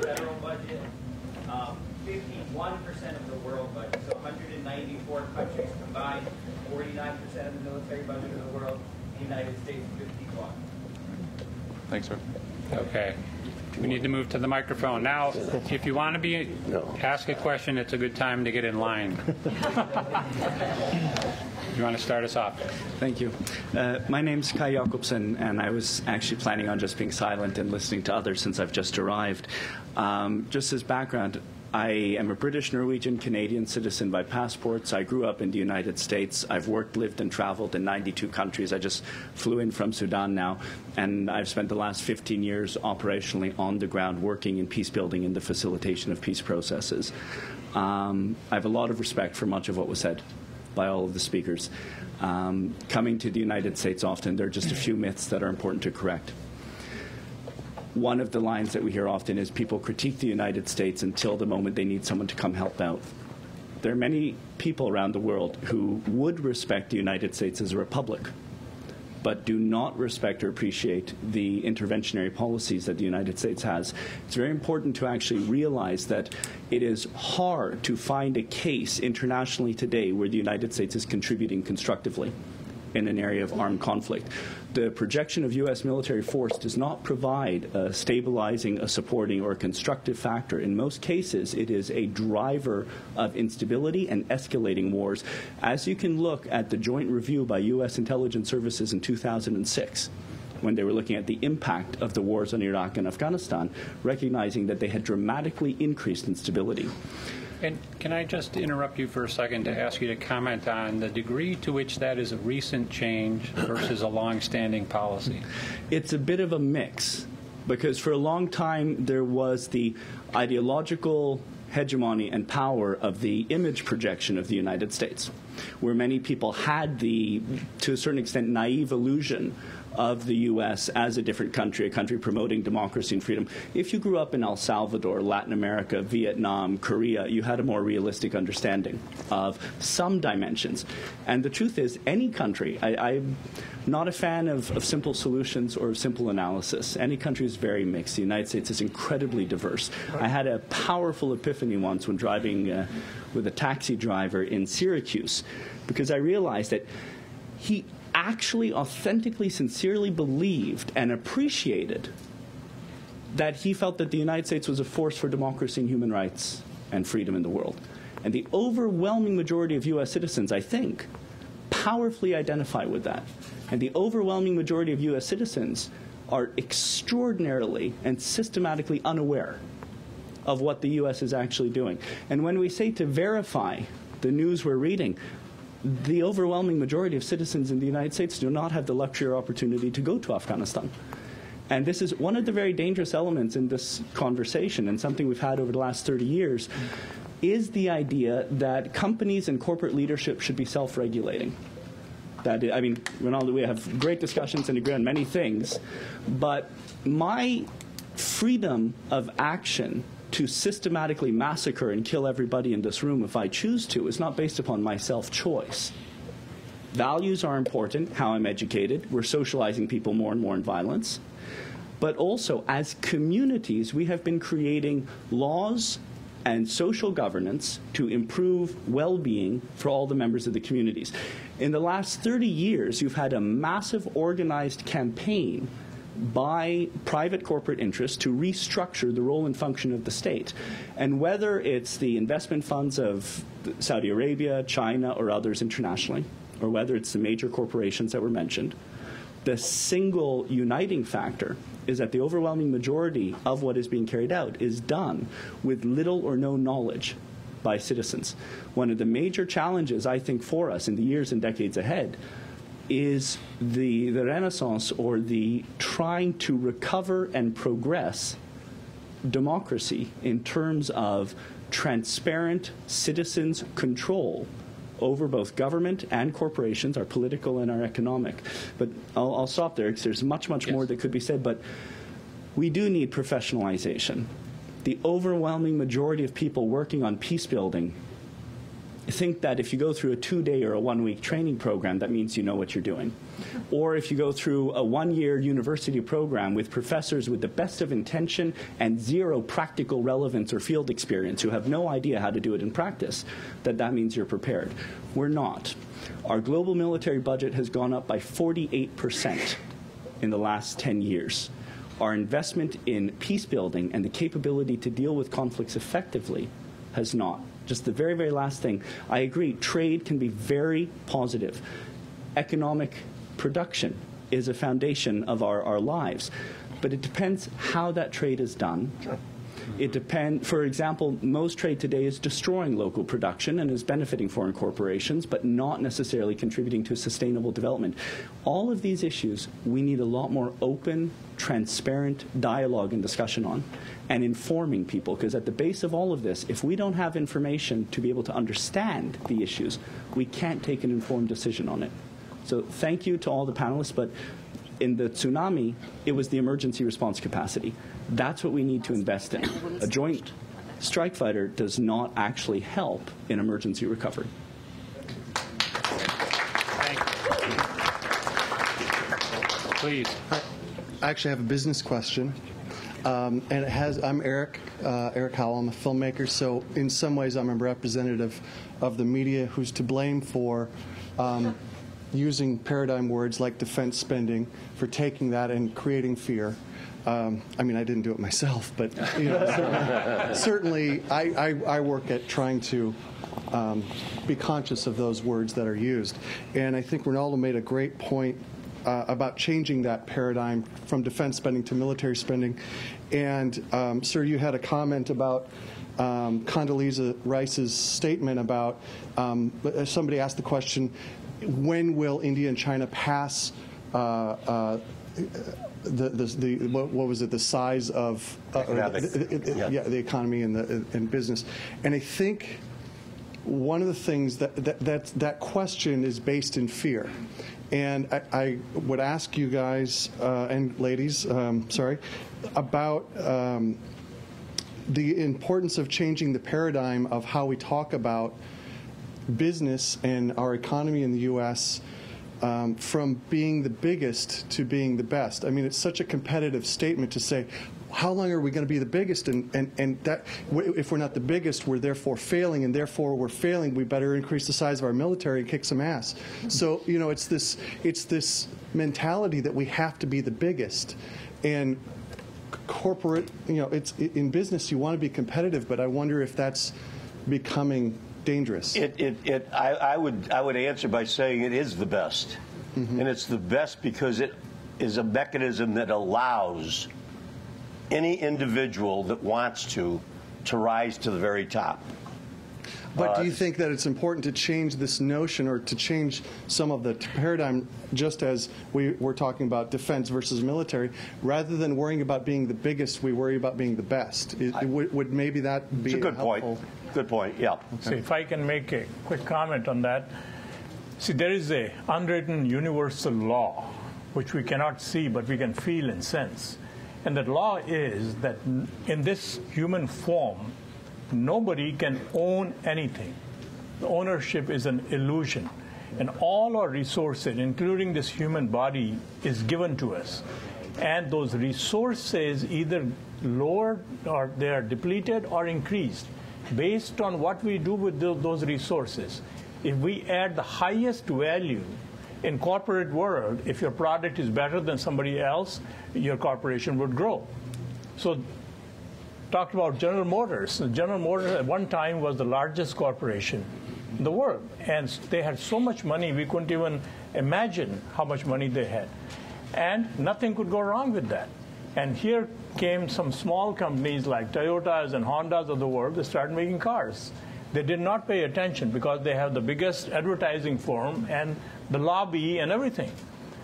federal budget, 51% of the world budget. So 194 countries combined, 49% of the military budget of the world. The United States, 51. Thanks, sir. Okay. We need to move to the microphone. Now, if you want to ask a question, it's a good time to get in line. You want to start us off? Thank you. My name's Kai Jakobsen, and I was actually planning on just being silent and listening to others since I've just arrived. Just as background, I am a British, Norwegian, Canadian citizen by passports. I grew up in the United States. I've worked, lived, and traveled in 92 countries. I just flew in from Sudan now, and I've spent the last 15 years operationally on the ground working in peace building and the facilitation of peace processes. I have a lot of respect for much of what was said by all of the speakers. Coming to the United States often, there are just a few myths that are important to correct. One of the lines that we hear often is people critique the United States until the moment they need someone to come help out. There are many people around the world who would respect the United States as a republic, but do not respect or appreciate the interventionary policies that the United States has. It's very important to actually realize that it is hard to find a case internationally today where the United States is contributing constructively in an area of armed conflict. The projection of U.S. military force does not provide a stabilizing, a supporting, or a constructive factor. In most cases, it is a driver of instability and escalating wars. As you can look at the joint review by U.S. intelligence services in 2006, when they were looking at the impact of the wars in Iraq and Afghanistan, recognizing that they had dramatically increased instability. And can I just interrupt you for a second to ask you to comment on the degree to which that is a recent change versus a long-standing policy? It's a bit of a mix, because for a long time there was the ideological hegemony and power of the image projection of the United States, where many people had the, to a certain extent, naive illusion of the U.S. as a different country, a country promoting democracy and freedom. If you grew up in El Salvador, Latin America, Vietnam, Korea, you had a more realistic understanding of some dimensions. And the truth is, any country, I'm not a fan of simple solutions or simple analysis. Any country is very mixed. The United States is incredibly diverse. I had a powerful epiphany once when driving with a taxi driver in Syracuse, because I realized that he actually authentically, sincerely believed and appreciated that he felt that the United States was a force for democracy and human rights and freedom in the world. And the overwhelming majority of U.S. citizens, I think, powerfully identify with that. And the overwhelming majority of U.S. citizens are extraordinarily and systematically unaware of what the U.S. is actually doing. And when we say to verify the news we're reading, the overwhelming majority of citizens in the United States do not have the luxury or opportunity to go to Afghanistan. And this is one of the very dangerous elements in this conversation, and something we've had over the last 30 years, is the idea that companies and corporate leadership should be self-regulating. That, I mean, Ronaldo, we have great discussions and agree on many things, but my freedom of action to systematically massacre and kill everybody in this room if I choose to is not based upon my self-choice. Values are important, how I'm educated. We're socializing people more and more in violence. But also, as communities, we have been creating laws and social governance to improve well-being for all the members of the communities. In the last 30 years, you've had a massive organized campaign by private corporate interests to restructure the role and function of the state. And whether it's the investment funds of Saudi Arabia, China, or others internationally, or whether it's the major corporations that were mentioned, the single uniting factor is that the overwhelming majority of what is being carried out is done with little or no knowledge by citizens. One of the major challenges, I think, for us in the years and decades ahead is the renaissance, or the trying to recover and progress democracy in terms of transparent citizens' control over both government and corporations, our political and our economic. But I'll stop there, because there's much more that could be said. But we do need professionalization. The overwhelming majority of people working on peace building think that if you go through a 2-day or a 1-week training program, that means you know what you're doing. Or if you go through a 1-year university program with professors with the best of intention and zero practical relevance or field experience who have no idea how to do it in practice, that means you're prepared. We're not. Our global military budget has gone up by 48% in the last 10 years. Our investment in peace building and the capability to deal with conflicts effectively has not. Just the very, very last thing. I agree, trade can be very positive. Economic production is a foundation of our lives. But it depends how that trade is done. Sure. It depends. For example, most trade today is destroying local production and is benefiting foreign corporations, but not necessarily contributing to sustainable development. All of these issues, we need a lot more open, transparent dialogue and discussion on, and informing people, because at the base of all of this, if we don't have information to be able to understand the issues, we can't take an informed decision on it. So thank you to all the panelists, but in the tsunami, it was the emergency response capacity. That's what we need to invest in. A joint strike fighter does not actually help in emergency recovery. Thank you. Please. I actually have a business question. And it has, I'm Eric Howell. I'm a filmmaker, so in some ways I'm a representative of the media who's to blame for using paradigm words like defense spending, for taking that and creating fear. I mean, I didn't do it myself, but you know, certainly I work at trying to be conscious of those words that are used. And I think Ronaldo made a great point about changing that paradigm from defense spending to military spending. And, sir, you had a comment about Condoleezza Rice's statement about somebody asked the question, when will India and China pass what was it, the size of the economy and business? And I think one of the things that question is based in fear. And I would ask you guys and ladies, about the importance of changing the paradigm of how we talk about business and our economy in the U.S. From being the biggest to being the best. I mean, it's such a competitive statement to say, how long are we going to be the biggest? And that if we're not the biggest, we're therefore failing, and therefore we're failing, we better increase the size of our military and kick some ass. So, you know, it's this mentality that we have to be the biggest. And corporate, you know, in business you want to be competitive, but I wonder if that's becoming dangerous. I would answer by saying it is the best. Mm-hmm. And it's the best because it is a mechanism that allows any individual that wants to rise to the very top. But do you think that it's important to change this notion, or to change some of the paradigm, just as we're talking about defense versus military, rather than worrying about being the biggest, we worry about being the best? Would maybe that be a good helpful? point? Good point, yeah. Okay. So if I can make a quick comment on that. See, there is a unwritten universal law, which we cannot see, but we can feel and sense. And that law is that in this human form, nobody can own anything. The ownership is an illusion. And all our resources, including this human body, is given to us. And those resources either lowered, or they are depleted, or increased based on what we do with those resources. If we add the highest value in corporate world, if your product is better than somebody else, your corporation would grow. So talked about General Motors. General Motors at one time was the largest corporation in the world. And they had so much money, we couldn't even imagine how much money they had. And nothing could go wrong with that. And here came some small companies like Toyotas and Hondas of the world that started making cars. They did not pay attention because they have the biggest advertising firm and the lobby and everything.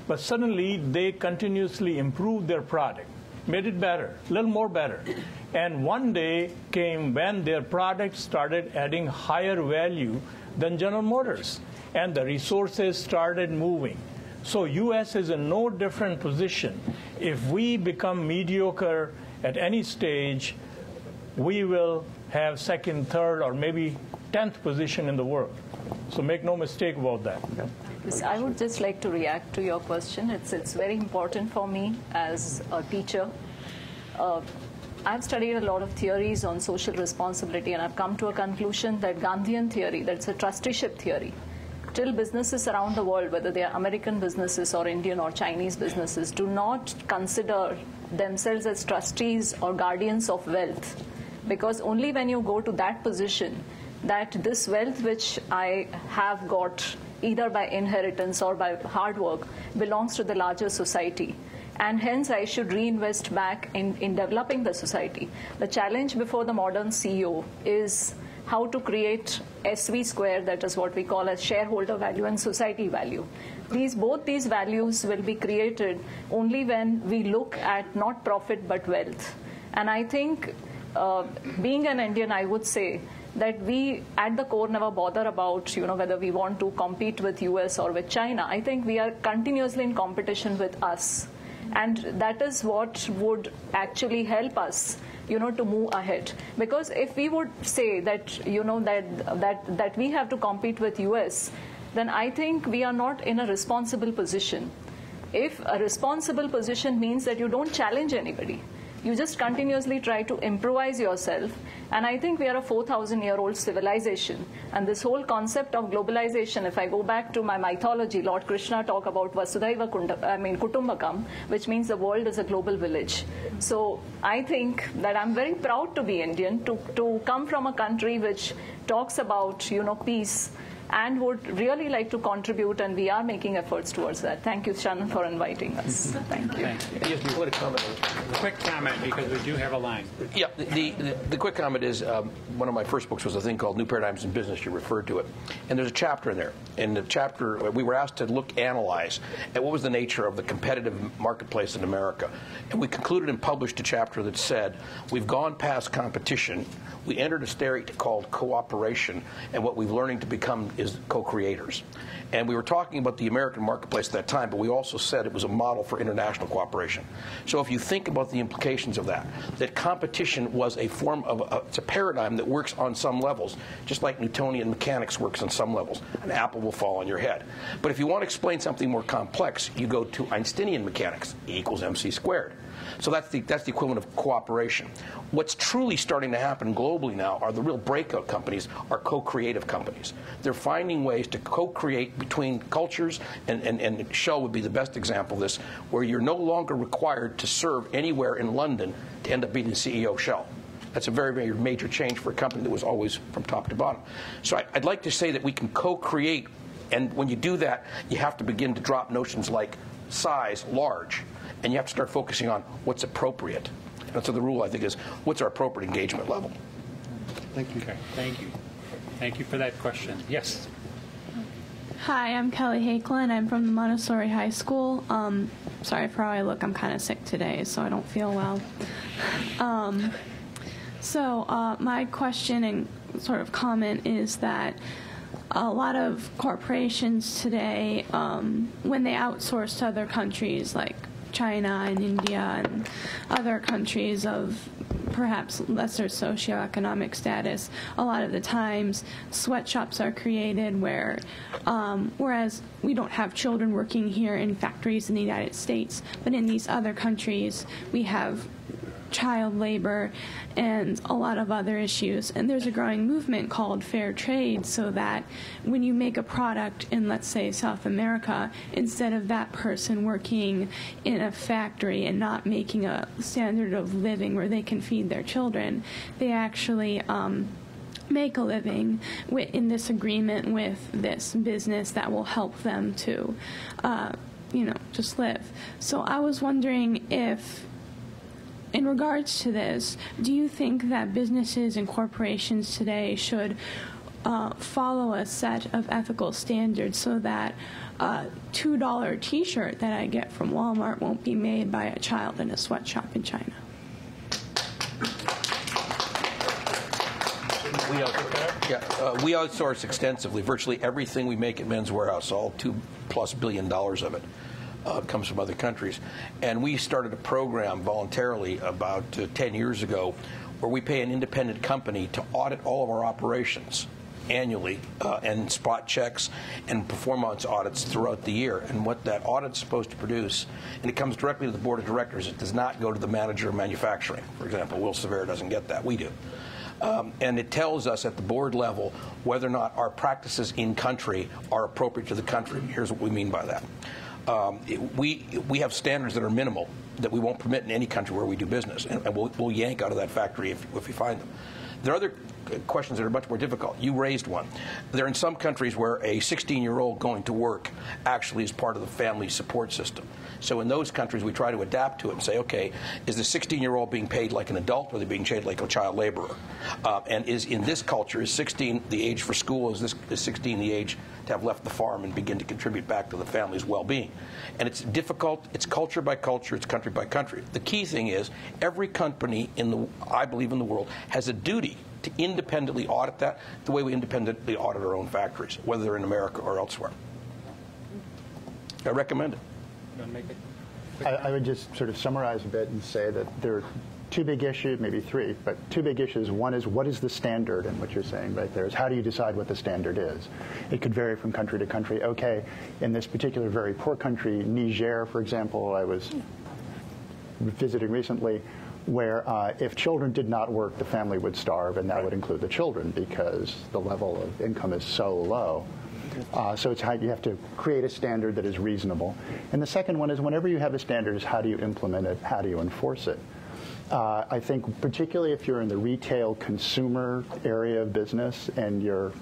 But suddenly they continuously improved their product, made it better, a little more better. And one day came when their products started adding higher value than General Motors, and the resources started moving. So U.S. is in no different position. If we become mediocre at any stage, we will have second, third, or maybe 10th position in the world. So make no mistake about that. Yes, I would just like to react to your question. It's very important for me as a teacher. I've studied a lot of theories on social responsibility, and I've come to a conclusion that Gandhian theory, that's a trusteeship theory. Till businesses around the world, whether they are American businesses or Indian or Chinese businesses, do not consider themselves as trustees or guardians of wealth. Because only when you go to that position, that this wealth which I have got either by inheritance or by hard work belongs to the larger society. and hence I should reinvest back in developing the society. The challenge before the modern CEO is how to create SV square, that is what we call as shareholder value and society value. Both these values will be created only when we look at not profit but wealth. And I think being an Indian, I would say that we at the core never bother about whether we want to compete with US or with China. I think we are continuously in competition with us. And that is what would actually help us to move ahead. Because if we would say that that we have to compete with US, then I think we are not in a responsible position. If a responsible position means that you don't challenge anybody, you just continuously try to improvise yourself. And I think we are a 4,000-year-old civilization. And this whole concept of globalization, if I go back to my mythology, Lord Krishna talked about Vasudhaiva Kutumbakam, which means the world is a global village. So I think that I'm very proud to be Indian, to come from a country which talks about peace and would really like to contribute, and we are making efforts towards that. Thank you, Shannon, for inviting us. Thank you. Yes, you want to comment? Quick comment, because we do have a line. Yeah, the quick comment is one of my first books was a thing called New Paradigms in Business. You referred to it. And there's a chapter in there. In the chapter, we were asked to analyze at what was the nature of the competitive marketplace in America. And we concluded and published a chapter that said, we've gone past competition. We entered a state called cooperation, and what we've learning to become is co-creators. And we were talking about the American marketplace at that time, but we also said it was a model for international cooperation. So if you think about the implications of that competition was a form of, it's a paradigm that works on some levels, just like Newtonian mechanics works on some levels. An apple will fall on your head. But if you want to explain something more complex, you go to Einsteinian mechanics, E equals mc squared. So that's the equivalent of cooperation. What's truly starting to happen globally now are the real breakout companies are co-creative companies. They're finding ways to co-create between cultures, and Shell would be the best example of this, where you're no longer required to serve anywhere in London to end up being the CEO of Shell. That's a very, very major change for a company that was always from top to bottom. So I'd like to say that we can co-create, and when you do that, you have to begin to drop notions like size, large, and you have to start focusing on what's appropriate. And so the rule, I think, is what's our appropriate engagement level? Thank you. Okay, thank you. Thank you for that question. Yes. Hi, I'm Kelly Hakelin. I'm from the Montessori High School. Sorry for how I look. I'm kind of sick today, so I don't feel well. My question and sort of comment is that a lot of corporations today, when they outsource to other countries like China and India and other countries of perhaps lesser socioeconomic status, a lot of the times sweatshops are created where, whereas we don't have children working here in factories in the United States, but in these other countries we have child labor and a lot of other issues. And there's a growing movement called fair trade, so that when you make a product in, let's say, South America, instead of that person working in a factory and not making a standard of living where they can feed their children, they actually make a living in this agreement with this business that will help them to, just live. So I was wondering if, in regards to this, do you think that businesses and corporations today should follow a set of ethical standards so that a $2 T-shirt that I get from Walmart won't be made by a child in a sweatshop in China? We outsource extensively. Virtually everything we make at Men's Wearhouse, all $2+ billion of it, comes from other countries. And we started a program voluntarily about 10 years ago where we pay an independent company to audit all of our operations annually and spot checks and performance audits throughout the year. And what that audit's supposed to produce, and it comes directly to the board of directors, it does not go to the manager of manufacturing. For example, Will Severe doesn't get that. We do. And it tells us at the board level whether or not our practices in country are appropriate to the country. Here's what we mean by that. We have standards that are minimal that we won't permit in any country where we do business, and we'll yank out of that factory if we find them. There are other questions that are much more difficult. You raised one. There are in some countries where a 16-year-old going to work actually is part of the family support system. So in those countries, we try to adapt to it and say, okay, is the 16-year-old being paid like an adult, or are they being paid like a child laborer? And is in this culture, is 16 the age for school? Is 16 the age to have left the farm and begin to contribute back to the family's well-being? And it's difficult. It's culture by culture. It's country by country. The key thing is every company I believe in the world has a duty to independently audit that the way we independently audit our own factories, whether they're in America or elsewhere. I recommend it. I would just sort of summarize a bit and say that there are two big issues, maybe three, but two big issues. One is, what is the standard? And what you're saying right there is, how do you decide what the standard is? It could vary from country to country. Okay, in this particular very poor country, Niger, for example, I was visiting recently, where if children did not work, the family would starve, and that would include the children because the level of income is so low. So it's how you have to create a standard that is reasonable. And the second one is, whenever you have a standard, is how do you implement it? How do you enforce it? I think particularly if you're in the retail consumer area of business and you're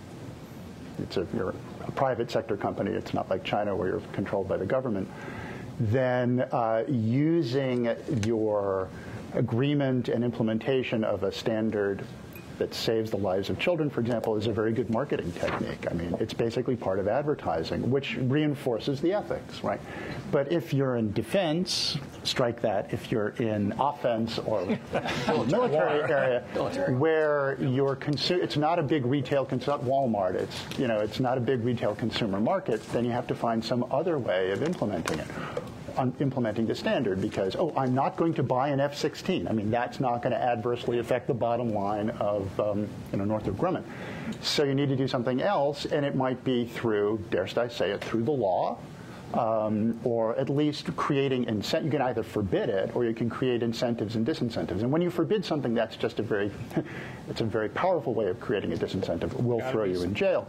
a private sector company, it's not like China where you're controlled by the government, then using your agreement and implementation of a standard that saves the lives of children, for example, is a very good marketing technique. I mean, it's basically part of advertising, which reinforces the ethics, right? But if you're in defense, strike that. If you're in offense or military area, where it's not a big retail, Walmart, it's not a big retail consumer market, then you have to find some other way of implementing it. Implementing the standard, because, I'm not going to buy an F-16. I mean, that's not going to adversely affect the bottom line of Northrop Grumman. So you need to do something else, and it might be through, dare I say it, through the law, or at least creating incentives. You can either forbid it, or you can create incentives and disincentives. And when you forbid something, that's just it's a very powerful way of creating a disincentive. It will throw you in jail.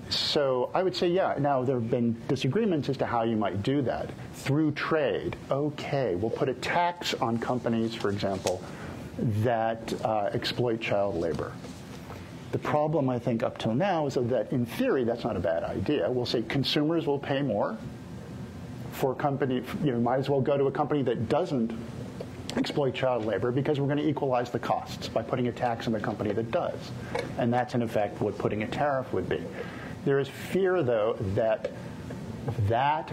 So I would say, yeah. Now, there have been disagreements as to how you might do that. Through trade, okay, we'll put a tax on companies, for example, that exploit child labor. The problem, I think, up till now is that, in theory, that's not a bad idea. We'll say consumers will pay more for a company. Might as well go to a company that doesn't exploit child labor, because we're going to equalize the costs by putting a tax on the company that does. And that's, in effect, what putting a tariff would be. There is fear, though, that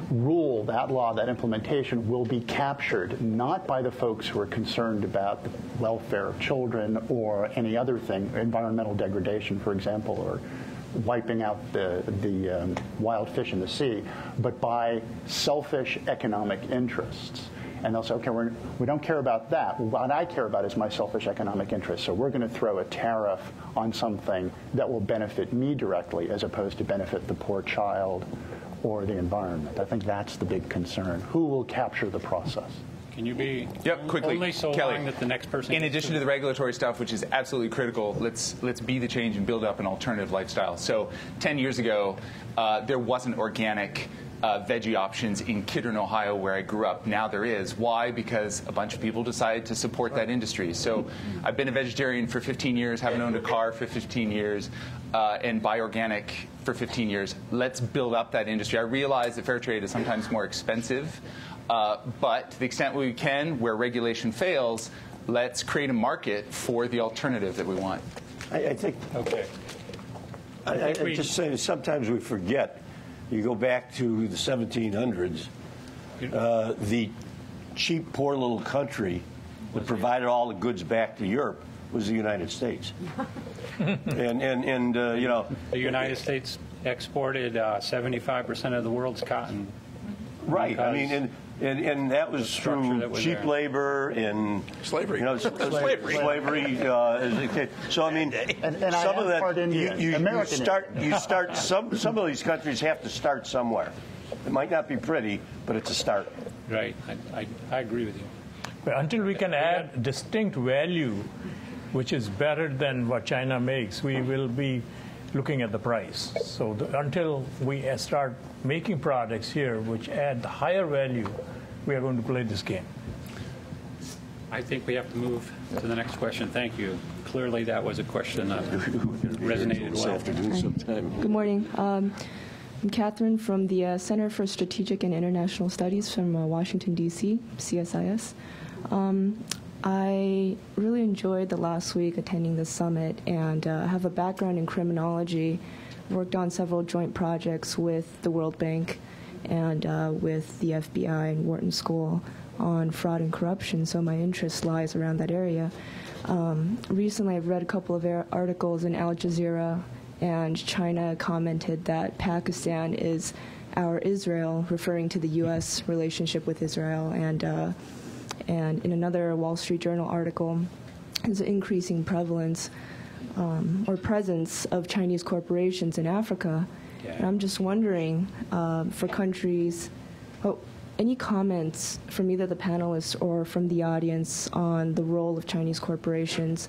rule, that law, that implementation will be captured not by the folks who are concerned about the welfare of children or any other thing, environmental degradation, for example, or wiping out the wild fish in the sea, but by selfish economic interests. And they'll say, okay, we don't care about that. What I care about is my selfish economic interest. So we're going to throw a tariff on something that will benefit me directly, as opposed to benefit the poor child or the environment. I think that's the big concern. Who will capture the process? Can you be quickly, only so Kelly, long that the next person... In addition to the regulatory stuff, which is absolutely critical, let's be the change and build up an alternative lifestyle. So 10 years ago, there wasn't organic veggie options in Kidron, Ohio, where I grew up. Now there is. Why? Because a bunch of people decided to support that industry. So I've been a vegetarian for 15 years, haven't owned a car for 15 years, and buy organic for 15 years. Let's build up that industry. I realize that fair trade is sometimes more expensive, but to the extent we can, where regulation fails, let's create a market for the alternative that we want. I think, okay. I just say sometimes we forget. You go back to the 1700s, the cheap, poor little country that provided all the goods back to Europe was the United States. The United States exported 75% of the world's cotton. Right. I mean, and that was through cheap labor and slavery. Slavery. So I mean, and some of that you start. Some of these countries have to start somewhere. It might not be pretty, but it's a start. Right. I agree with you. But until we can add distinct value, which is better than what China makes, we will be looking at the price. So until we start making products here which add higher value, we are going to play this game. I think we have to move to the next question. Thank you. clearly that was a question that resonated well. Afternoon sometime. Good morning. I'm Catherine from the Center for Strategic and International Studies from Washington, D.C., CSIS. I really enjoyed the last week attending the summit, and have a background in criminology, worked on several joint projects with the World Bank and with the FBI and Wharton School on fraud and corruption, so my interest lies around that area. Recently I've read a couple of articles in Al Jazeera, and China commented that Pakistan is our Israel, referring to the U.S. relationship with Israel, and in another Wall Street Journal article, there's an increasing prevalence or presence of Chinese corporations in Africa. Yeah. And I'm just wondering, for countries, any comments from either the panelists or from the audience on the role of Chinese corporations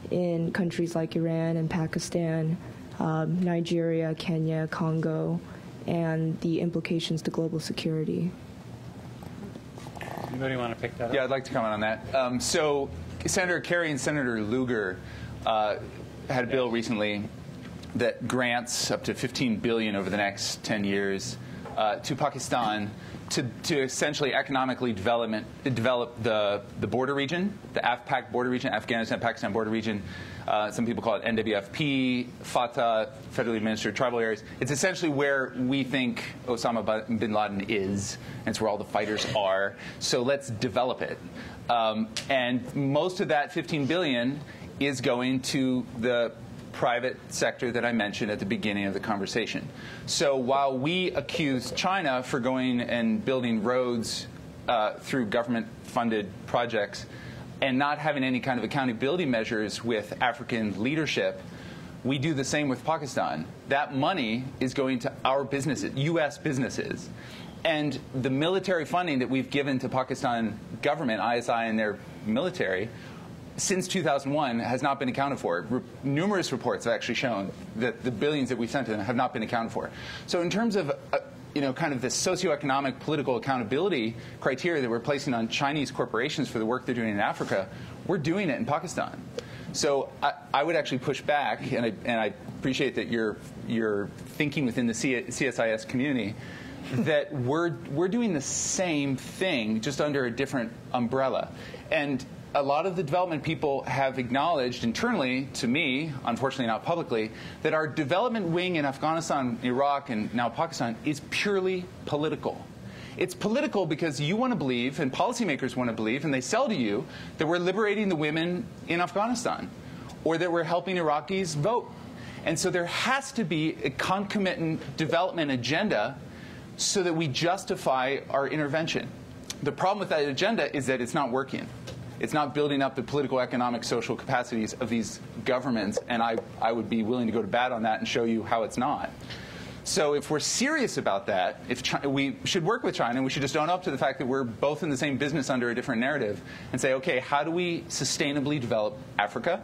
in countries like Iran and Pakistan, Nigeria, Kenya, Congo, and the implications to global security? Anybody want to pick that up? Yeah, I'd like to comment on that. So Senator Kerry and Senator Lugar had a bill recently that grants up to $15 billion over the next 10 years to Pakistan to essentially economically develop the border region, the AFPAC border region, Afghanistan-Pakistan border region. Some people call it NWFP, FATA, federally administered tribal areas. It's essentially where we think Osama bin Laden is, and it's where all the fighters are. So let's develop it. And most of that $15 billion is going to the private sector that I mentioned at the beginning of the conversation. So while we accuse China for going and building roads through government-funded projects and not having any kind of accountability measures with African leadership, we do the same with Pakistan. That money is going to our businesses, U.S. businesses. And the military funding that we've given to Pakistan government, ISI and their military, since 2001 has not been accounted for. Numerous reports have actually shown that the billions that we sent to them have not been accounted for. So in terms of kind of the socioeconomic political accountability criteria that we're placing on Chinese corporations for the work they're doing in Africa, we're doing it in Pakistan. So I would actually push back, and I appreciate that you're thinking within the CSIS community, that we're doing the same thing, just under a different umbrella. And a lot of the development people have acknowledged internally to me, unfortunately not publicly, that our development wing in Afghanistan, Iraq, and now Pakistan is purely political. It's political because you want to believe, and policymakers want to believe, and they sell to you, that we're liberating the women in Afghanistan, or that we're helping Iraqis vote. And so there has to be a concomitant development agenda so that we justify our intervention. The problem with that agenda is that it's not working. It's not building up the political, economic, social capacities of these governments, and I would be willing to go to bat on that and show you how it's not. So if we're serious about that, we should work with China, and we should just own up to the fact that we're both in the same business under a different narrative, and say, okay, how do we sustainably develop Africa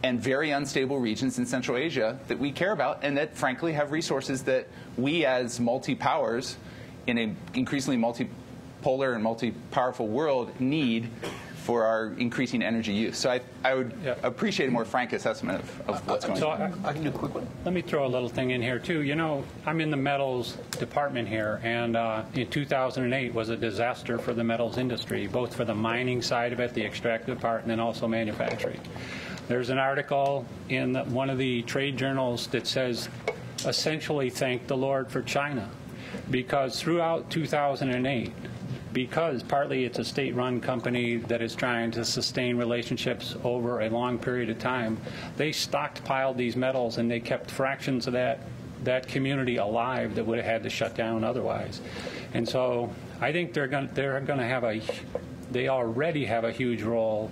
and very unstable regions in Central Asia that we care about and that, frankly, have resources that we as multi-powers in an increasingly multipolar and multi-powerful world need for our increasing energy use. So I would appreciate a more frank assessment of what's going on. I can do a quick one. Let me throw a little thing in here, too. You know, I'm in the metals department here, and in 2008 was a disaster for the metals industry, both for the mining side of it, the extractive part, and then also manufacturing. There's an article in one of the trade journals that says, essentially, thank the Lord for China, because throughout 2008, because partly it's a state-run company that is trying to sustain relationships over a long period of time, they stockpiled these metals and they kept fractions of that community alive that would have had to shut down otherwise. And so I think they're going to have they already have a huge role.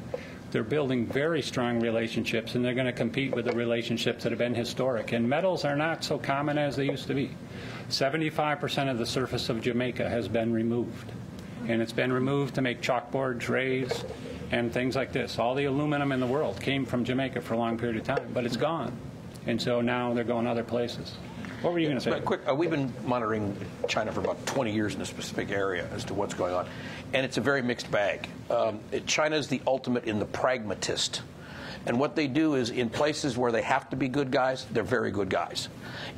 They're building very strong relationships, and they're going to compete with the relationships that have been historic. And metals are not so common as they used to be. 75% of the surface of Jamaica has been removed. And it's been removed to make chalkboard trays and things like this. All the aluminum in the world came from Jamaica for a long period of time, but it's gone. And so now they're going other places. What were you going to say? Quick, we've been monitoring China for about 20 years in a specific area as to what's going on. And it's a very mixed bag. China is the ultimate in the pragmatist. And what they do is, in places where they have to be good guys, they're very good guys.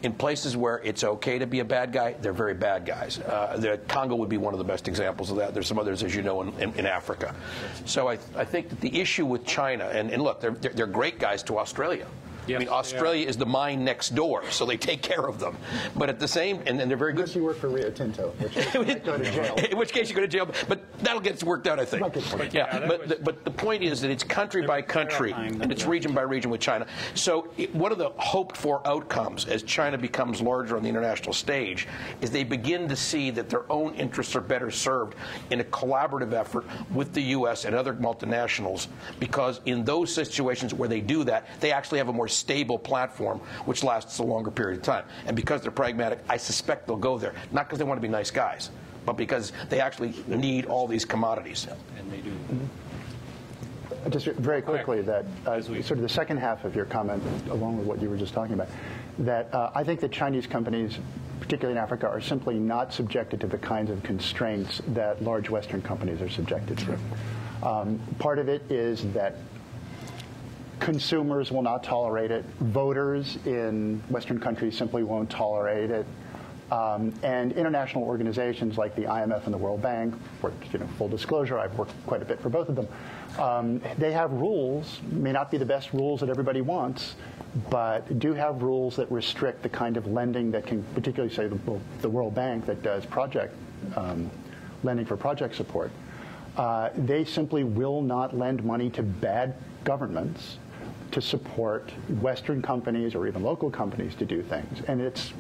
In places where it's okay to be a bad guy, they're very bad guys. The Congo would be one of the best examples of that. There's some others, as you know, in Africa. So I think that the issue with China, and look, they're great guys to Australia. Yes, I mean, Australia is the mine next door, so they take care of them. But at the same, and they're very good. Unless you work for Rio Tinto, which you might go to jail. In which case you go to jail, but that'll get worked out, I think. But the point is that it's country by country, and it's region by region with China. So one of the hoped-for outcomes as China becomes larger on the international stage is they begin to see that their own interests are better served in a collaborative effort with the U.S. and other multinationals, because in those situations where they do that, they actually have a more stable platform which lasts a longer period of time. And because they're pragmatic, I suspect they'll go there. Not because they want to be nice guys, but because they actually need all these commodities. And they do. Just very quickly, that sort of the second half of your comment, along with what you were just talking about, that I think that Chinese companies, particularly in Africa, are simply not subjected to the kinds of constraints that large Western companies are subjected to. Part of it is that consumers will not tolerate it. Voters in Western countries simply won't tolerate it. And international organizations like the IMF and the World Bank, for full disclosure, I've worked quite a bit for both of them. They have rules, may not be the best rules that everybody wants, but do have rules that restrict the kind of lending that can, particularly say the World Bank that does project lending for project support. They simply will not lend money to bad governments to support Western companies or even local companies to do things. And it's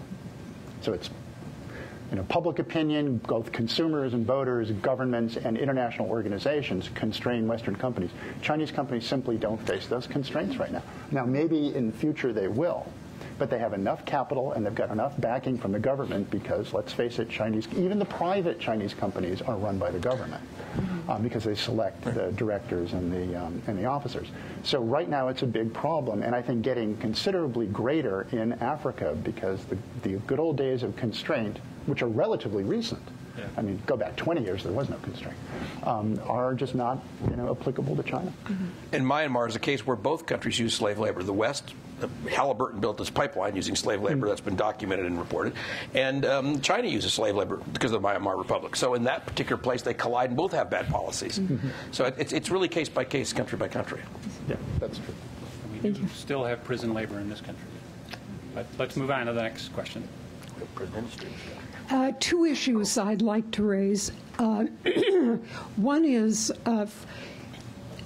public opinion, both consumers and voters, governments and international organizations constrain Western companies. Chinese companies simply don't face those constraints right now. Now, maybe in the future they will, but they have enough capital and they've got enough backing from the government because, let's face it, even the private Chinese companies are run by the government because they select the directors and the officers. So right now it's a big problem, and I think getting considerably greater in Africa because the good old days of constraint, which are relatively recent, I mean, go back 20 years, there was no constraint, are just not applicable to China. And Myanmar is a case where both countries use slave labor. The West, Halliburton built this pipeline using slave labor. That's been documented and reported. And China uses slave labor because of the Myanmar Republic. So in that particular place, they collide and both have bad policies. So it's really case by case, country by country. Yeah, that's true. We do still have prison labor in this country. But let's move on to the next question. Two issues I'd like to raise. One is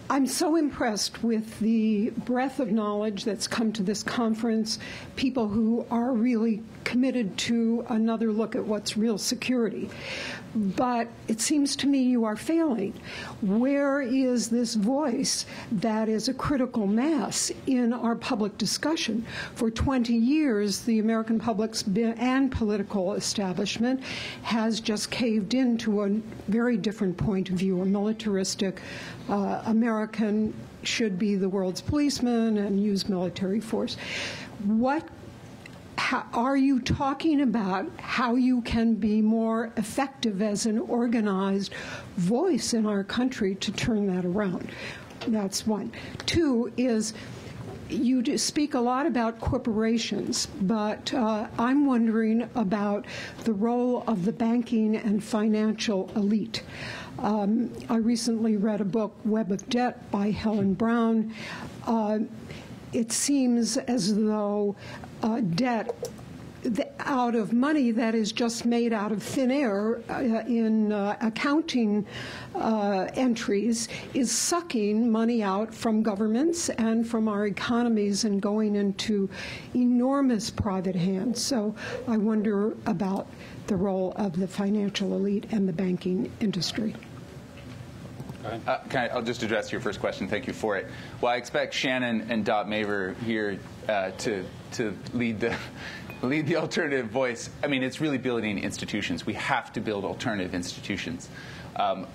I'm so impressed with the breadth of knowledge that's come to this conference, people who are really committed to another look at what's real security. But it seems to me you are failing. Where is this voice that is a critical mass in our public discussion? For 20 years, the American public and political establishment has just caved into a very different point of view, a militaristic American should be the world's policeman and use military force. Are you talking about how you can be more effective as an organized voice in our country to turn that around? That's one. Two is you speak a lot about corporations, but I'm wondering about the role of the banking and financial elite. I recently read a book, Web of Debt, by Helen Brown. It seems as though debt out of money that is just made out of thin air in accounting entries is sucking money out from governments and from our economies and going into enormous private hands. So I wonder about the role of the financial elite and the banking industry. I'll just address your first question. Thank you for it. Well, I expect Shannon and Dot Maver here to lead the alternative voice. I mean, it's really building institutions. We have to build alternative institutions.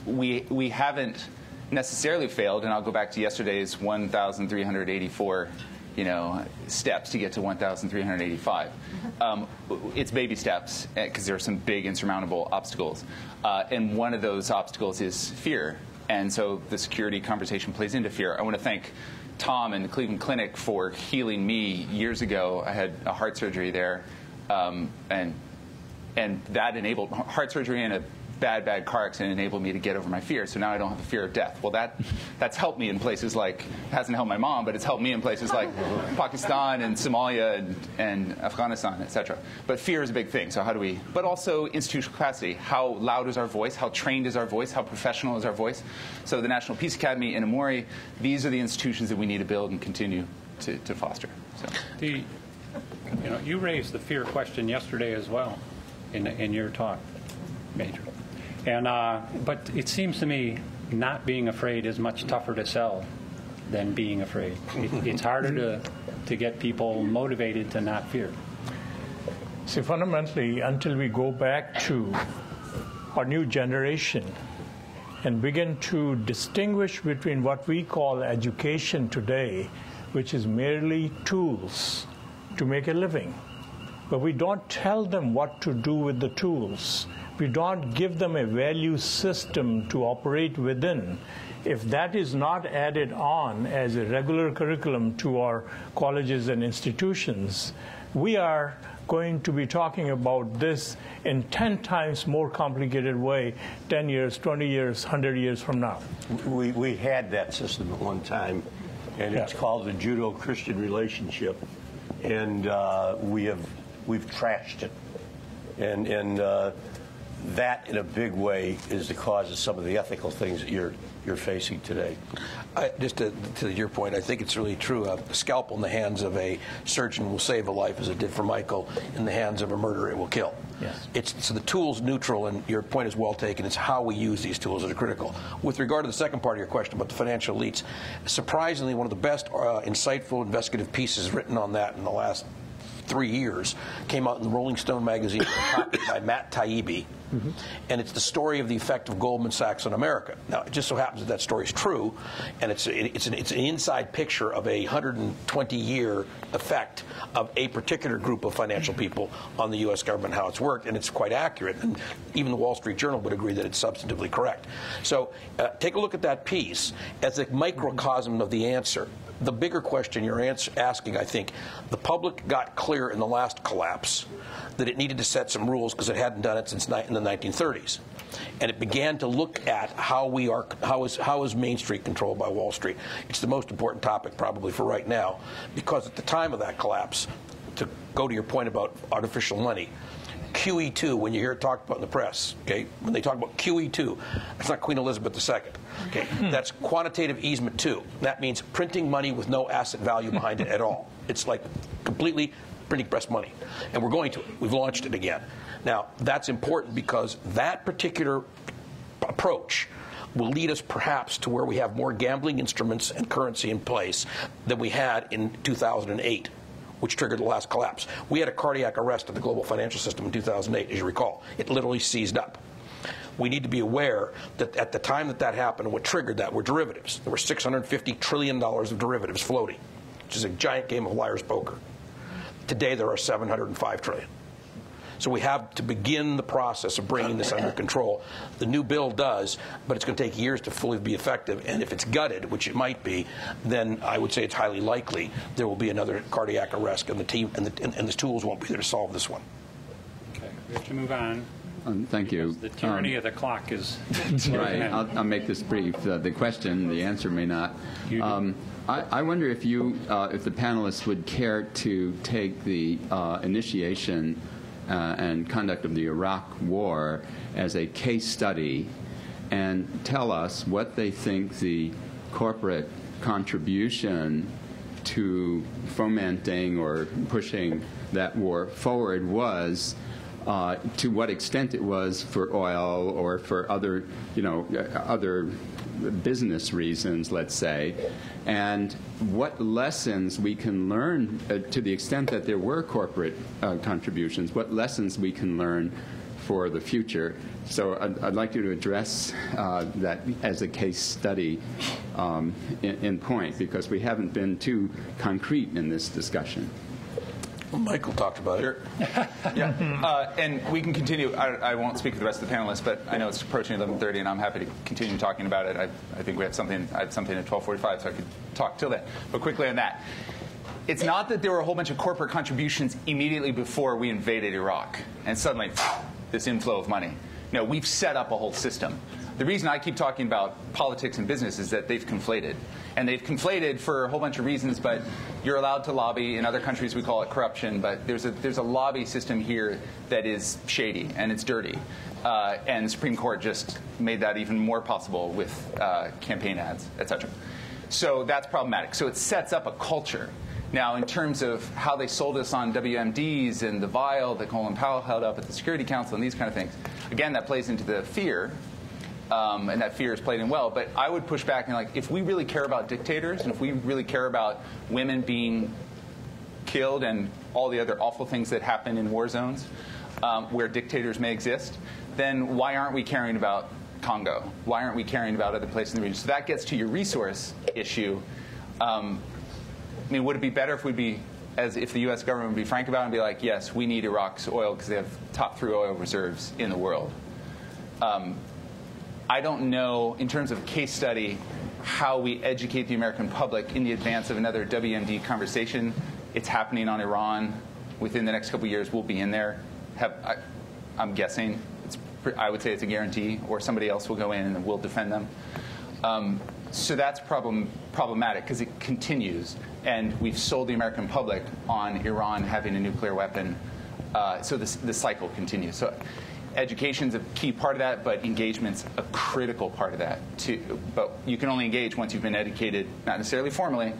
We haven't necessarily failed, and I'll go back to yesterday's 1,384 steps to get to 1,385. It's baby steps because there are some big insurmountable obstacles. And one of those obstacles is fear. And so the security conversation plays into fear. I want to thank Tom and the Cleveland Clinic for healing me years ago. I had a heart surgery there, and that enabled heart surgery and a bad car accident enabled me to get over my fear. So now I don't have the fear of death. Well, that's helped me in places like, hasn't helped my mom, but it's helped me in places like Pakistan and Somalia and Afghanistan, etc. But fear is a big thing. So how do we? But also institutional capacity. How loud is our voice? How trained is our voice? How professional is our voice? So the National Peace Academy in Amori, these are the institutions that we need to build and continue to foster. So. You raised the fear question yesterday as well in your talk, Major. And but it seems to me not being afraid is much tougher to sell than being afraid. It's harder to get people motivated to not fear. See, fundamentally, until we go back to our new generation and begin to distinguish between what we call education today, which is merely tools to make a living, but we don't tell them what to do with the tools. We don't give them a value system to operate within. If that is not added on as a regular curriculum to our colleges and institutions, we are going to be talking about this in 10 times more complicated way 10 years, 20 years, 100 years from now. We had that system at one time, and it's called the Judo-Christian relationship, and we've trashed it. And that, in a big way, is the cause of some of the ethical things that you're facing today. Just to your point, I think it's really true. A scalpel in the hands of a surgeon will save a life, as it did for Michael. In the hands of a murderer, it will kill. Yes. So the tool's neutral, and your point is well taken. It's how we use these tools that are critical. With regard to the second part of your question about the financial elites, surprisingly, one of the best insightful investigative pieces written on that in the last 3 years came out in the Rolling Stone magazine by Matt Taibbi. Mm-hmm. And it's the story of the effect of Goldman Sachs on America. Now, it just so happens that story is true, and it's an inside picture of a 120-year effect of a particular group of financial people on the U.S. government, how it's worked, and it's quite accurate. And even the Wall Street Journal would agree that it's substantively correct. So take a look at that piece as a microcosm of the answer. The bigger question you're asking, I think, the public got clear in the last collapse that it needed to set some rules because it hadn't done it since in the 1930s. And it began to look at how is Main Street controlled by Wall Street. It's the most important topic probably for right now, because at the time of that collapse, to go to your point about artificial money, QE2, when you hear it talked about in the press, okay, when they talk about QE2, that's not Queen Elizabeth II. Okay, that's quantitative easement 2. That means printing money with no asset value behind it at all. It's like completely printing press money. And we're going to it. We've launched it again. Now, that's important because that particular approach will lead us perhaps to where we have more gambling instruments and currency in place than we had in 2008. Which triggered the last collapse. We had a cardiac arrest of the global financial system in 2008, as you recall. It literally seized up. We need to be aware that at the time that happened, what triggered that were derivatives. There were $650 trillion of derivatives floating, which is a giant game of liar's poker. Today, there are $705 trillion. So we have to begin the process of bringing this under control. The new bill does, but it's going to take years to fully be effective. And if it's gutted, which it might be, then I would say it's highly likely there will be another cardiac arrest, and the team and the tools won't be there to solve this one. Okay, we have to move on. Thank you. The tyranny of the clock is right. I'll make this brief. The question, the answer may not. I wonder if if the panelists would care to take the initiation and conduct of the Iraq War as a case study and tell us what they think the corporate contribution to fomenting or pushing that war forward was, to what extent it was for oil or for other, other business reasons, let's say, and what lessons we can learn to the extent that there were corporate contributions, what lessons we can learn for the future. So I'd like you to address that as a case study in point, because we haven't been too concrete in this discussion. Michael talked about it. Yeah, and we can continue. I won't speak to the rest of the panelists, but I know it's approaching 11:30, and I'm happy to continue talking about it. I think we have something. I have something at 12:45, so I could talk till then. But quickly on that, it's not that there were a whole bunch of corporate contributions immediately before we invaded Iraq, and suddenly this inflow of money. No, we've set up a whole system. The reason I keep talking about politics and business is that they've conflated. And they've conflated for a whole bunch of reasons, but you're allowed to lobby. In other countries, we call it corruption. But there's a lobby system here that is shady, and it's dirty. And the Supreme Court just made that even more possible with campaign ads, et cetera. So that's problematic. So it sets up a culture. Now, in terms of how they sold us on WMDs and the vial that Colin Powell held up at the Security Council and these kind of things, again, that plays into the fear. And that fear is played in well. But I would push back and if we really care about dictators, and if we really care about women being killed and all the other awful things that happen in war zones where dictators may exist, then why aren't we caring about Congo? Why aren't we caring about other places in the region? So that gets to your resource issue. I mean, would it be better if the U.S. government would be frank about it and be like, yes, we need Iraq's oil because they have top 3 oil reserves in the world? I don't know, in terms of case study, how we educate the American public in the advance of another WMD conversation. It's happening on Iran. Within the next couple of years, we'll be in there. I'm guessing. I would say it's a guarantee, or somebody else will go in and we'll defend them. So that's problematic because it continues. And we've sold the American public on Iran having a nuclear weapon. So the cycle continues. So education's a key part of that, but engagement's a critical part of that too. But you can only engage once you've been educated, not necessarily formally,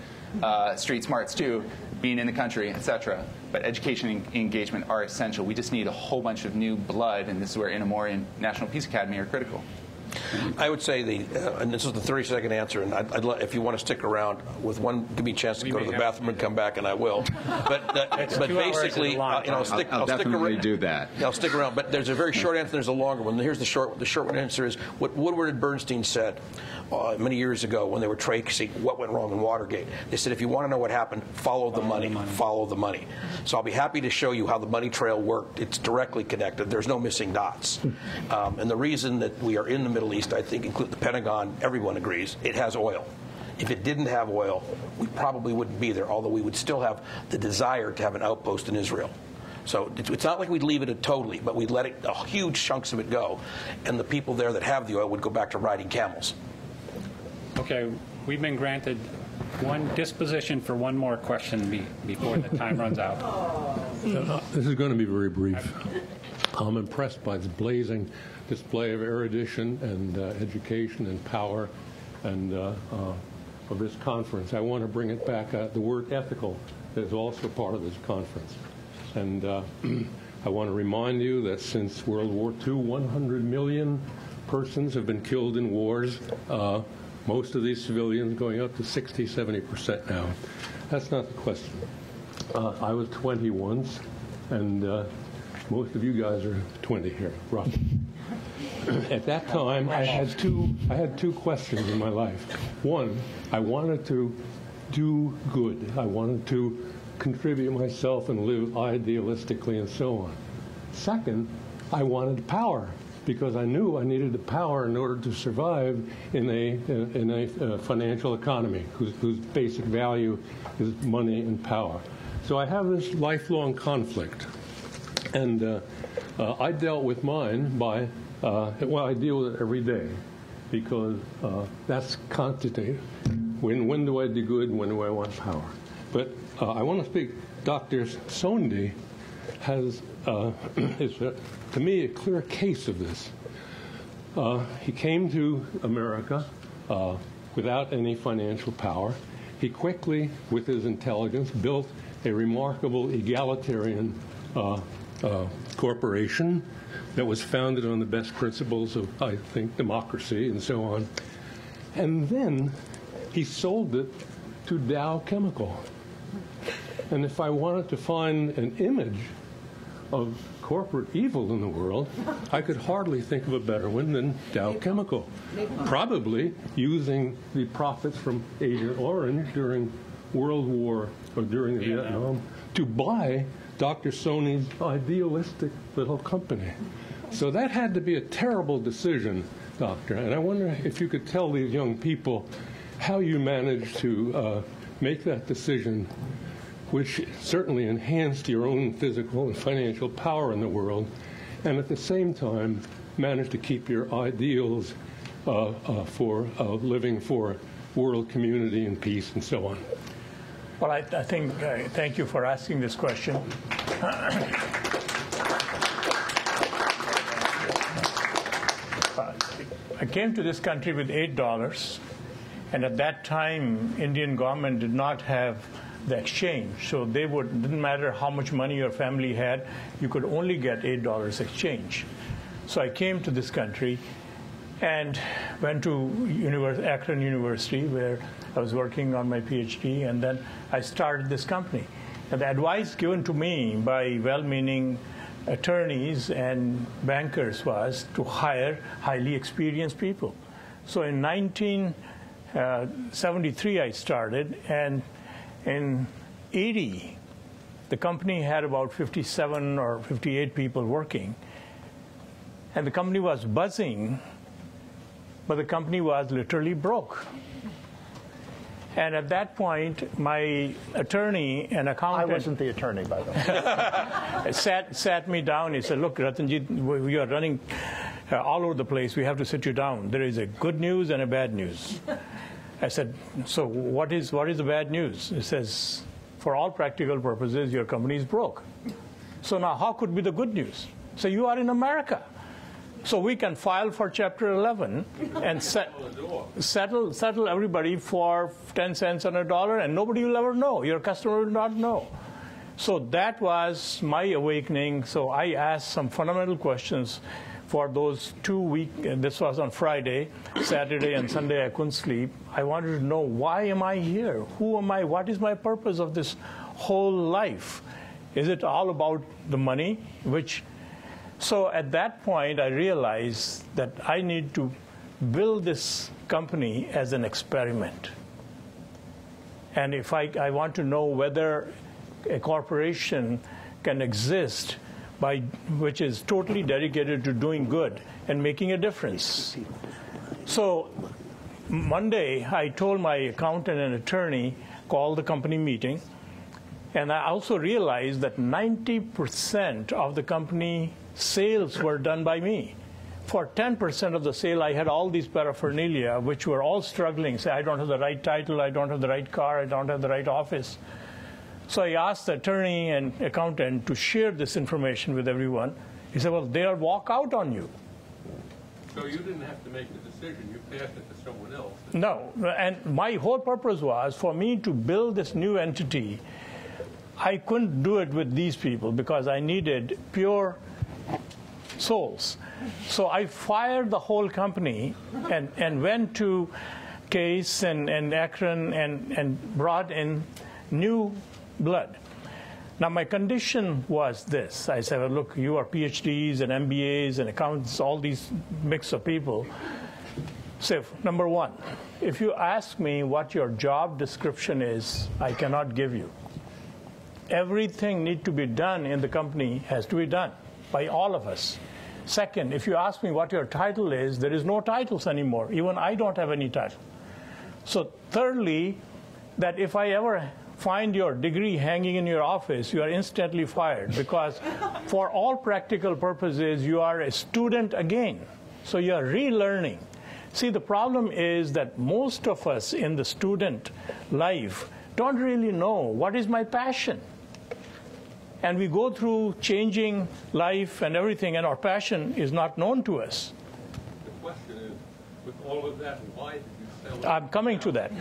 street smarts too, being in the country, etc. But education and engagement are essential. We just need a whole bunch of new blood, and this is where Inamori and National Peace Academy are critical. I would say and this is the 30-second answer, and if you want to stick around with one, give me a chance to go to the bathroom and come back, and I will. But basically, I'll definitely do that. I'll stick around. But there's a very short answer. There's a longer one. Here's the short. The short answer is what Woodward and Bernstein said many years ago when they were tracing what went wrong in Watergate. They said, if you want to know what happened, follow the money. Follow the money. So I'll be happy to show you how the money trail worked. It's directly connected. There's no missing dots. And the reason that we are in the Middle East, I think, include the Pentagon, everyone agrees, it has oil. If it didn't have oil, we probably wouldn't be there, although we would still have the desire to have an outpost in Israel. So it's not like we'd leave it totally, but we'd let huge chunks of it go, and the people there that have the oil would go back to riding camels. Okay, we've been granted one disposition for one more question before the time runs out. This is going to be very brief. I'm impressed by the blazing display of erudition and education and power and of this conference. I want to bring it back. The word ethical is also part of this conference. And I want to remind you that since World War II, 100 million persons have been killed in wars. Most of these civilians going up to 60, 70% now. That's not the question. I was 20 once, and most of you guys are 20 here, roughly. At that time, I had two questions in my life. One, I wanted to do good. I wanted to contribute myself and live idealistically and so on. Second, I wanted power, because I knew I needed the power in order to survive in a financial economy whose basic value is money and power. So I have this lifelong conflict. And I dealt with mine by, I deal with it every day, because that's quantitative. When do I do good? When do I want power? But I want to speak. Dr. Sondi is, to me, a clear case of this. He came to America without any financial power. He quickly, with his intelligence, built a remarkable egalitarian corporation that was founded on the best principles of, I think, democracy and so on. And then he sold it to Dow Chemical. And if I wanted to find an image of corporate evil in the world, I could hardly think of a better one than Dow Chemical. Probably using the profits from Agent Orange during World War or during Vietnam to buy Dr. Sony's idealistic little company. So that had to be a terrible decision, Doctor. And I wonder if you could tell these young people how you managed to make that decision, which certainly enhanced your own physical and financial power in the world, and at the same time managed to keep your ideals for living for world community and peace and so on. Well, I think, thank you for asking this question. I came to this country with $8, and at that time, Indian government did not have the exchange, so didn't matter how much money your family had, you could only get $8 exchange. So I came to this country and went to Akron University, where I was working on my PhD, and then I started this company. And the advice given to me by well-meaning attorneys and bankers was to hire highly experienced people. So in 1973 I started, and in 80 the company had about 57 or 58 people working, and the company was buzzing, but the company was literally broke. And at that point, my attorney and accountant... I wasn't the attorney, by the way. sat me down. He said, look, Ratanjit, we are running all over the place. We have to sit you down. There is a good news and a bad news. I said, so what is the bad news? He says, for all practical purposes, your company is broke. So now how could be the good news? So you are in America. So we can file for Chapter 11 and settle everybody for 10 cents on a dollar, and nobody will ever know. Your customer will not know. So that was my awakening. So I asked some fundamental questions for those 2 weeks. This was on Friday, Saturday, and Sunday I couldn't sleep. I wanted to know, why am I here? Who am I? What is my purpose of this whole life? Is it all about the money? So at that point, I realized that I need to build this company as an experiment. And if I want to know whether a corporation can exist which is totally dedicated to doing good and making a difference. So Monday, I told my accountant and attorney, call the company meeting. And I also realized that 90% of the company sales were done by me. For 10% of the sale, I had all these paraphernalia, which were all struggling. Say, I don't have the right title, I don't have the right car, I don't have the right office. So I asked the attorney and accountant to share this information with everyone. He said, well, they'll walk out on you. So you didn't have to make the decision. You passed it to someone else. No. And my whole purpose was for me to build this new entity. I couldn't do it with these people because I needed pure souls. So I fired the whole company and went to Case and Akron and brought in new blood. Now my condition was this. I said, well, look, you are PhDs and MBAs and accountants, all these mix of people. So number one, if you ask me what your job description is, I cannot give you. Everything needs to be done in the company has to be done by all of us. Second, if you ask me what your title is, there is no titles anymore. Even I don't have any title. So thirdly, that if I ever find your degree hanging in your office, you are instantly fired because for all practical purposes, you are a student again. So you are relearning. See, the problem is that most of us in the student life don't really know what is my passion. And we go through changing life and everything, and our passion is not known to us. The question is, with all of that, why did you sell it? I'm coming to that.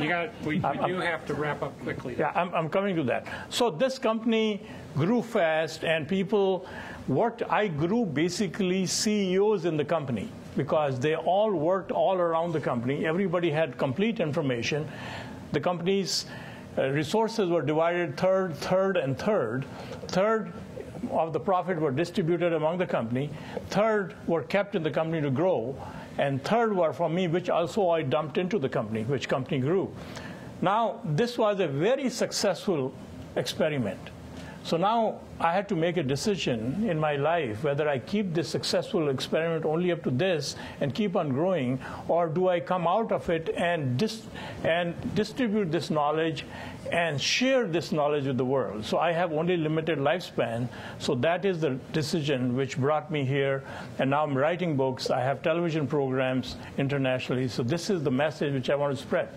We do have to wrap up quickly. Yeah, I'm coming to that. So this company grew fast, and people worked. I grew basically CEOs in the company because they all worked all around the company. Everybody had complete information. The company's resources were divided third, and third. Third of the profit were distributed among the company. Third were kept in the company to grow. And third were for me, which also I dumped into the company, which company grew. Now, this was a very successful experiment. So now I had to make a decision in my life whether I keep this successful experiment only up to this and keep on growing, or do I come out of it and distribute this knowledge and share this knowledge with the world. So I have only limited lifespan, so that is the decision which brought me here. And now I'm writing books. I have television programs internationally. So this is the message which I want to spread.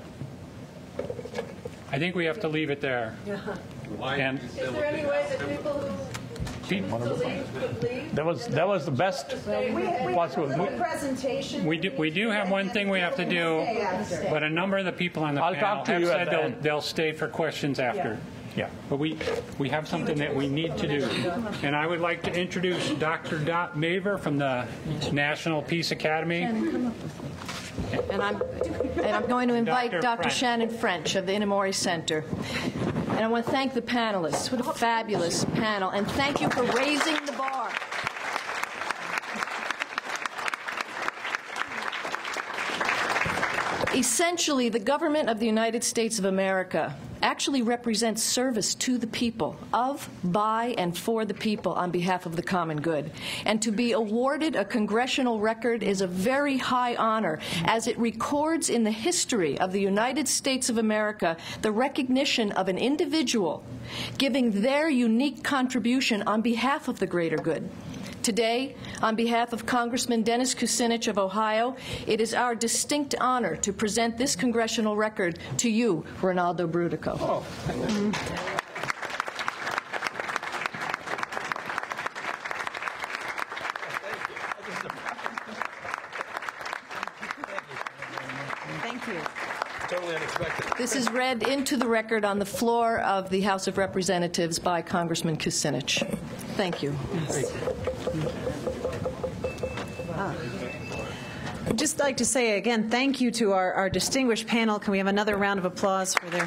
I think we have to leave it there. And Is there any way that people who could leave? That was the best possible. We do have one thing we have to do, but a number of the people on the panel have said they'll stay for questions after. Yeah. But we have something that we need to do. And I would like to introduce Dr. Dot Maver from the National Peace Academy. And I'm going to invite Dr. Shannon French of the Inamori Center. And I want to thank the panelists. What a fabulous panel. And thank you for raising the bar. Essentially, the government of the United States of America actually represents service to the people, of, by, and for the people on behalf of the common good. And to be awarded a congressional record is a very high honor, as it records in the history of the United States of America the recognition of an individual giving their unique contribution on behalf of the greater good. Today, on behalf of Congressman Dennis Kucinich of Ohio, it is our distinct honor to present this congressional record to you, Ronaldo Brutico. Oh. Thank you. Totally unexpected. This is read into the record on the floor of the House of Representatives by Congressman Kucinich. Thank you. I'd just like to say again, thank you to our distinguished panel. Can we have another round of applause for their...